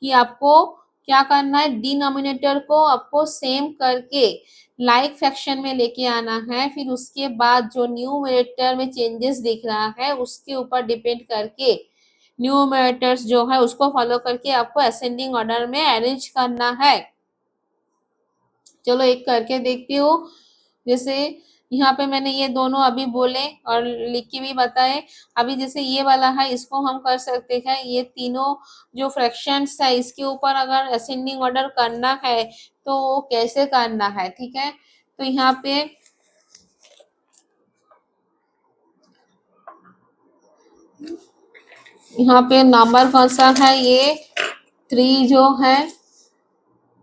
कि आपको क्या करना है, डिनोमिनेटर को आपको सेम करके लाइक फ्रैक्शन में लेके आना है, फिर उसके बाद जो न्यूमरेटर में चेंजेस दिख रहा है उसके ऊपर डिपेंड करके न्यूमरेटर्स जो है उसको फॉलो करके आपको असेंडिंग ऑर्डर में अरेंज करना है। चलो एक करके देखती हूँ। जैसे यहाँ पे मैंने ये दोनों अभी बोले और लिख के भी बताए। अभी जैसे ये वाला है इसको हम कर सकते हैं, ये तीनों जो फ्रैक्शंस है इसके ऊपर अगर असेंडिंग ऑर्डर करना है तो कैसे करना है, ठीक है। तो यहाँ पे यहाँ पे नंबर कौन सा है, ये 3 जो है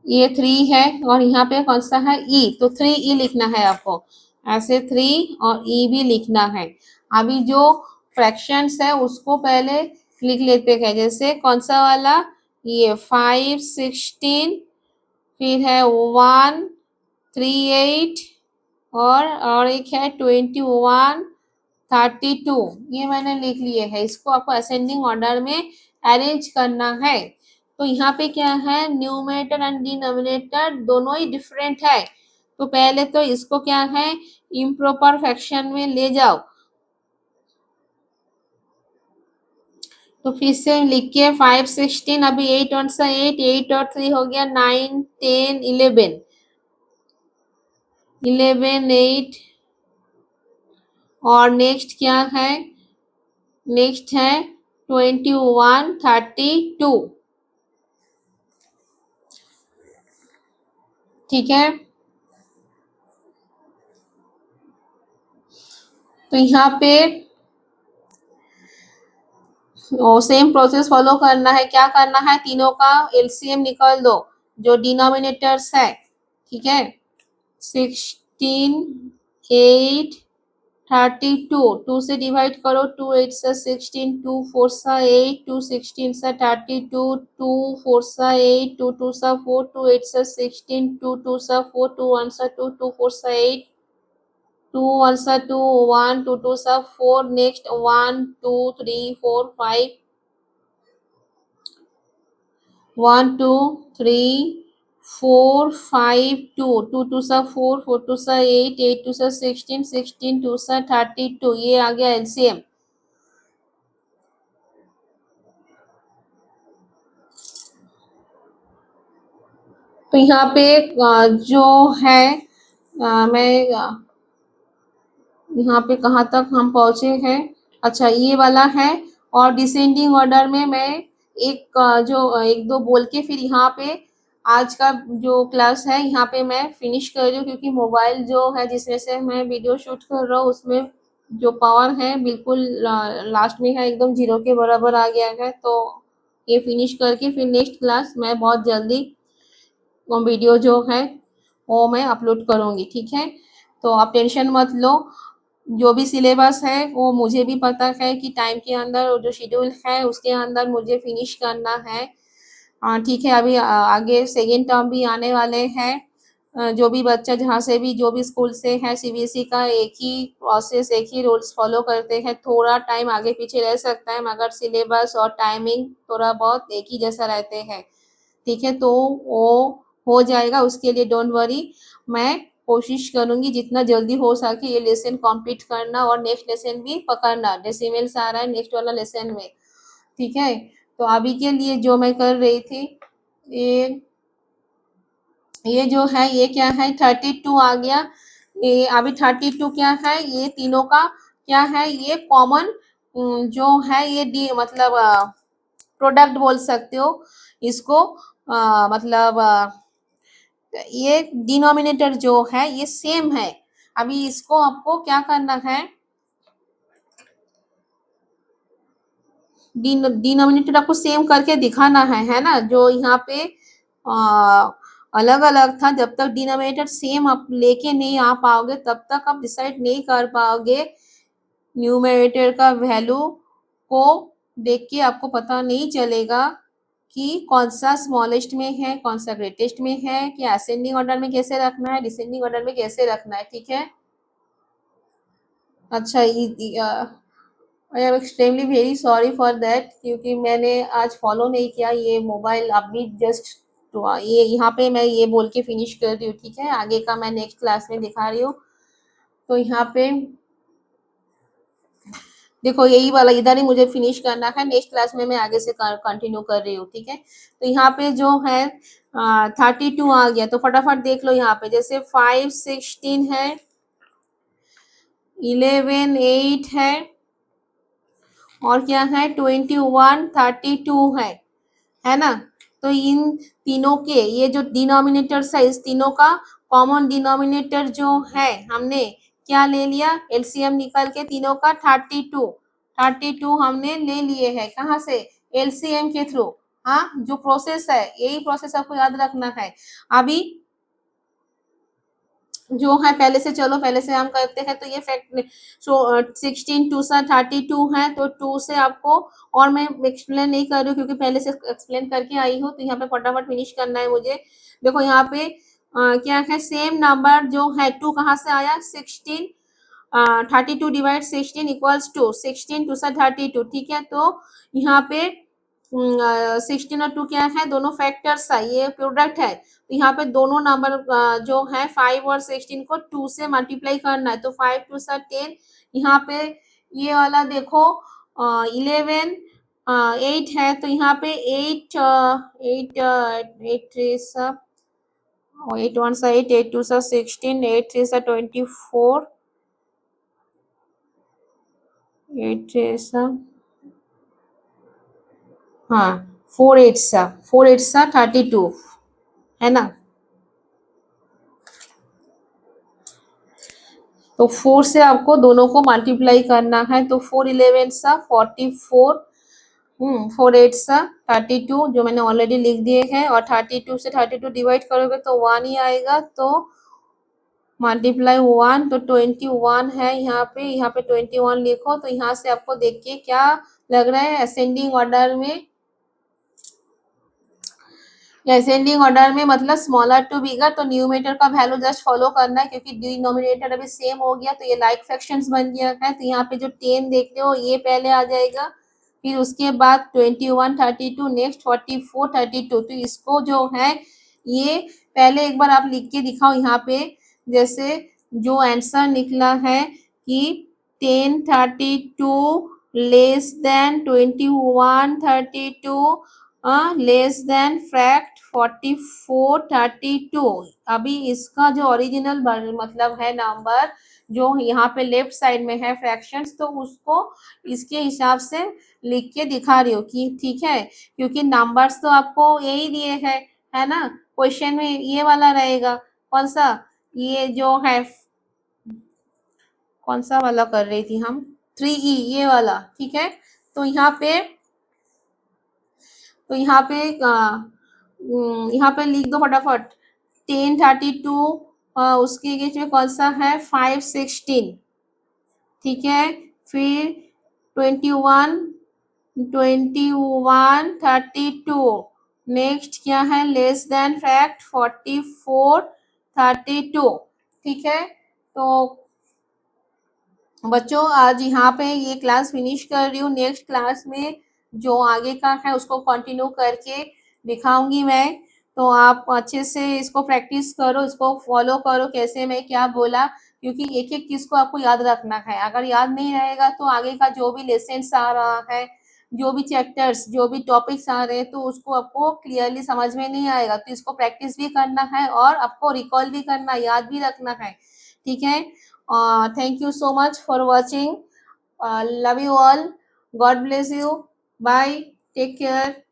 ये 3 है, और यहाँ पे कौन सा है, ई, तो 3 ई लिखना है आपको, ऐसे 3 और ई भी लिखना है। अभी जो फ्रैक्शंस है उसको पहले लिख लेते हैं, जैसे कौन सा वाला, ये 5 16, फिर है 1 3 8, और एक है 21 32, ये मैंने लिख लिए है। इसको आपको असेंडिंग ऑर्डर में अरेंज करना है। तो यहाँ पे क्या है, न्यूमरेटर एंड डिनोमिनेटर दोनों ही डिफरेंट है। तो पहले तो इसको क्या है, इम्प्रॉपर फ्रैक्शन में ले जाओ। तो फिर से लिखिए 5 16, अभी 8 वन सा 8, 8 और 3 हो गया 9 10 11, 11 8, और नेक्स्ट क्या है, नेक्स्ट है 21 32, ठीक है। तो यहाँ पे सेम प्रोसेस फॉलो करना है। क्या करना है, तीनों का एलसीएम निकाल दो, जो डिनोमिनेटर्स है, ठीक है। 16 8 32, 2 से डिवाइड करो, 2 8 सा 16, 2 4 सा 8, 2 16 सा 32, 2 4 सा 8, 2 2 सा 4, 2 8 सा 16, 2 2 सा 4, 2 1 सा 2, 2 4 सा 8, 2 1 सा 2, 1 2 2 सा 4, नेक्स्ट 1 2 3 4 5, 1 2 3 4 5 2, 2 2 सा 4, 4 2 सा 8, 8 2 सा 16, 16 2 सा 32, ये आ गया एलसीएम। तो यहाँ पे जो है मैं यहाँ पे कहाँ तक हम पहुंचे हैं, अच्छा ये वाला है। और डिसेंडिंग ऑर्डर में मैं जो एक दो बोल के फिर यहाँ पे आज का जो क्लास है यहाँ पे मैं फिनिश कर रही हूँ, क्योंकि मोबाइल जो है जिसमें से मैं वीडियो शूट कर रहा हूँ उसमें जो पावर है बिल्कुल लास्ट में है, एकदम जीरो के बराबर आ गया है। तो ये फिनिश करके फिर नेक्स्ट क्लास मैं बहुत जल्दी वो वीडियो जो है वो मैं अपलोड करूँगी, ठीक है। तो आप टेंशन मत लो, जो भी सिलेबस है वो मुझे भी पता है कि टाइम के अंदर जो शेड्यूल है उसके अंदर मुझे फिनिश करना है, ठीक है। अभी आगे सेकेंड टर्म भी आने वाले हैं। जो भी बच्चा जहाँ से भी जो भी स्कूल से है सीबीएसई का एक ही प्रोसेस एक ही रूल्स फॉलो करते हैं, थोड़ा टाइम आगे पीछे रह सकता है मगर सिलेबस और टाइमिंग थोड़ा बहुत एक ही जैसा रहते हैं, ठीक है। तो वो हो जाएगा, उसके लिए डोंट वरी। मैं कोशिश करूंगी जितना जल्दी हो सके ये लेसन कंप्लीट करना, और नेक्स्ट लेसन भी पकड़ना, डेसिमल्स आ रहा है नेक्स्ट वाला लेसन में, ठीक है। तो अभी के लिए जो मैं कर रही थी, ये ये जो है ये क्या है 32 आ गया। ये अभी 32 क्या है, ये तीनों का क्या है, ये कॉमन जो है ये डी मतलब प्रोडक्ट बोल सकते हो इसको, मतलब ये डिनोमिनेटर जो है ये सेम है। अभी इसको आपको क्या करना है, डिनोमिनेटर आपको सेम करके दिखाना है ना। जो यहाँ पे अलग अलग था, जब तक डिनोमिनेटर सेम आप लेके नहीं आ पाओगे तब तक आप डिसाइड नहीं कर पाओगे न्यूमरेटर का वैल्यू को देख के आपको पता नहीं चलेगा कि कौन सा स्मॉलेस्ट में है कौन सा ग्रेटेस्ट में है, कि असेंडिंग ऑर्डर में कैसे रखना है डिसेंडिंग ऑर्डर में कैसे रखना है, ठीक है। अच्छा, I am extremely very sorry for that, क्योंकि मैंने आज फॉलो नहीं किया ये मोबाइल अभी जस्ट। तो ये यहाँ पे मैं ये बोल के फिनिश कर रही हूँ, ठीक है। आगे का मैं नेक्स्ट क्लास में दिखा रही हूँ। तो यहाँ पे देखो यही वाला इधर ही मुझे फिनिश करना है, नेक्स्ट क्लास में मैं आगे से कंटिन्यू कर रही हूँ, ठीक है। तो यहाँ पे जो है 32 आ गया, तो फटाफट देख लो यहाँ पे, जैसे 5 16 है, 11 8 है, और क्या है 21 32 है ना। तो इन तीनों के ये जो डिनोमिनेटर्स है इस तीनों का कॉमन डिनोमिनेटर जो है हमने क्या ले लिया, एलसीएम निकल के तीनों का 32 32 हमने ले लिए हैं, कहाँ से, एलसीएम के थ्रू। हाँ, जो प्रोसेस है यही प्रोसेस आपको याद रखना है। अभी जो है पहले से, चलो पहले से हम करते हैं। तो ये फैक्ट 16 2 सा 32 है, तो 2 से आपको, और मैं एक्सप्लेन नहीं कर रही हूँ क्योंकि पहले से एक्सप्लेन करके आई हूँ, तो यहाँ पे फटाफट फिनिश करना है मुझे। देखो यहाँ पे क्या है, सेम नंबर जो है 2 कहाँ से आया, 16 32 डिवाइड 16 इक्वल्स टू 16 2 सा 32, ठीक है। तो यहाँ पे 16 और 2 क्या है, दोनों फैक्टर्स है, ये प्रोडक्ट है। तो यहाँ पे दोनों नंबर जो है 5 और 16 को 2 से मल्टीप्लाई करना है। तो 5 2 सा 10, यहाँ पे ये वाला देखो 11 8 है, तो यहाँ पे 8 8 3 सा 8 1 सा 8 8 2 सा 16 8 3 सा 24 8 3 सा, हाँ 4 8 सा 32 है ना। तो 4 से आपको दोनों को मल्टीप्लाई करना है। तो 4 11 सा 44, 4 8 सा 32 जो मैंने ऑलरेडी लिख दिए हैं, और 32 से 32 डिवाइड करोगे तो 1 ही आएगा, तो मल्टीप्लाई 1, तो 21 है यहाँ पे 21 लिखो। तो यहाँ से आपको देखिए क्या लग रहा है, असेंडिंग ऑर्डर में, असेंडिंग ऑर्डर में मतलब स्मॉलर टू बिगर। तो न्यूमरेटर का वैल्यू जस्ट फॉलो करना है क्योंकि डिनोमिनेटर अभी सेम हो गया, तो ये लाइक फ्रैक्शंस बन गया है। तो यहाँ पे जो 10 देखते हो ये पहले आ जाएगा, फिर उसके बाद 21 32, नेक्स्ट 44 32। तो इसको जो है ये पहले एक बार आप लिख के दिखाओ यहाँ पे, जैसे जो आंसर निकला है कि 10 32 less than 21 32 less than fact 44 32। अभी इसका जो ओरिजिनल मतलब है नंबर जो यहाँ पे लेफ्ट साइड में है फ्रैक्शंस, तो उसको इसके हिसाब से लिख के दिखा रही हो कि ठीक है, क्योंकि नंबर्स तो आपको यही दिए हैं, है ना। क्वेश्चन में ये वाला रहेगा, कौन सा, ये जो है, कौन सा वाला कर रही थी हम, 3E ये वाला, ठीक है। तो यहाँ पे यहाँ पे लिख दो फटाफट 10 32, उसके बीच में कौन सा है 5 16, ठीक है। फिर 21 32, नेक्स्ट क्या है, लेस देन फैक्ट 44 32, ठीक है। तो बच्चों आज यहाँ पे ये क्लास फिनिश कर रही हूँ, नेक्स्ट क्लास में जो आगे का है उसको कंटिन्यू करके दिखाऊंगी मैं। तो आप अच्छे से इसको प्रैक्टिस करो, इसको फॉलो करो, कैसे मैं क्या बोला, क्योंकि एक एक चीज को आपको याद रखना है। अगर याद नहीं रहेगा तो आगे का जो भी लेसन्स आ रहा है, जो भी चैप्टर्स, जो भी टॉपिक्स आ रहे हैं, तो उसको आपको क्लियरली समझ में नहीं आएगा। तो इसको प्रैक्टिस भी करना है और आपको रिकॉल भी करना, याद भी रखना है, ठीक है। Thank you so much for watching. Love you all. God bless you. Bye. Take care.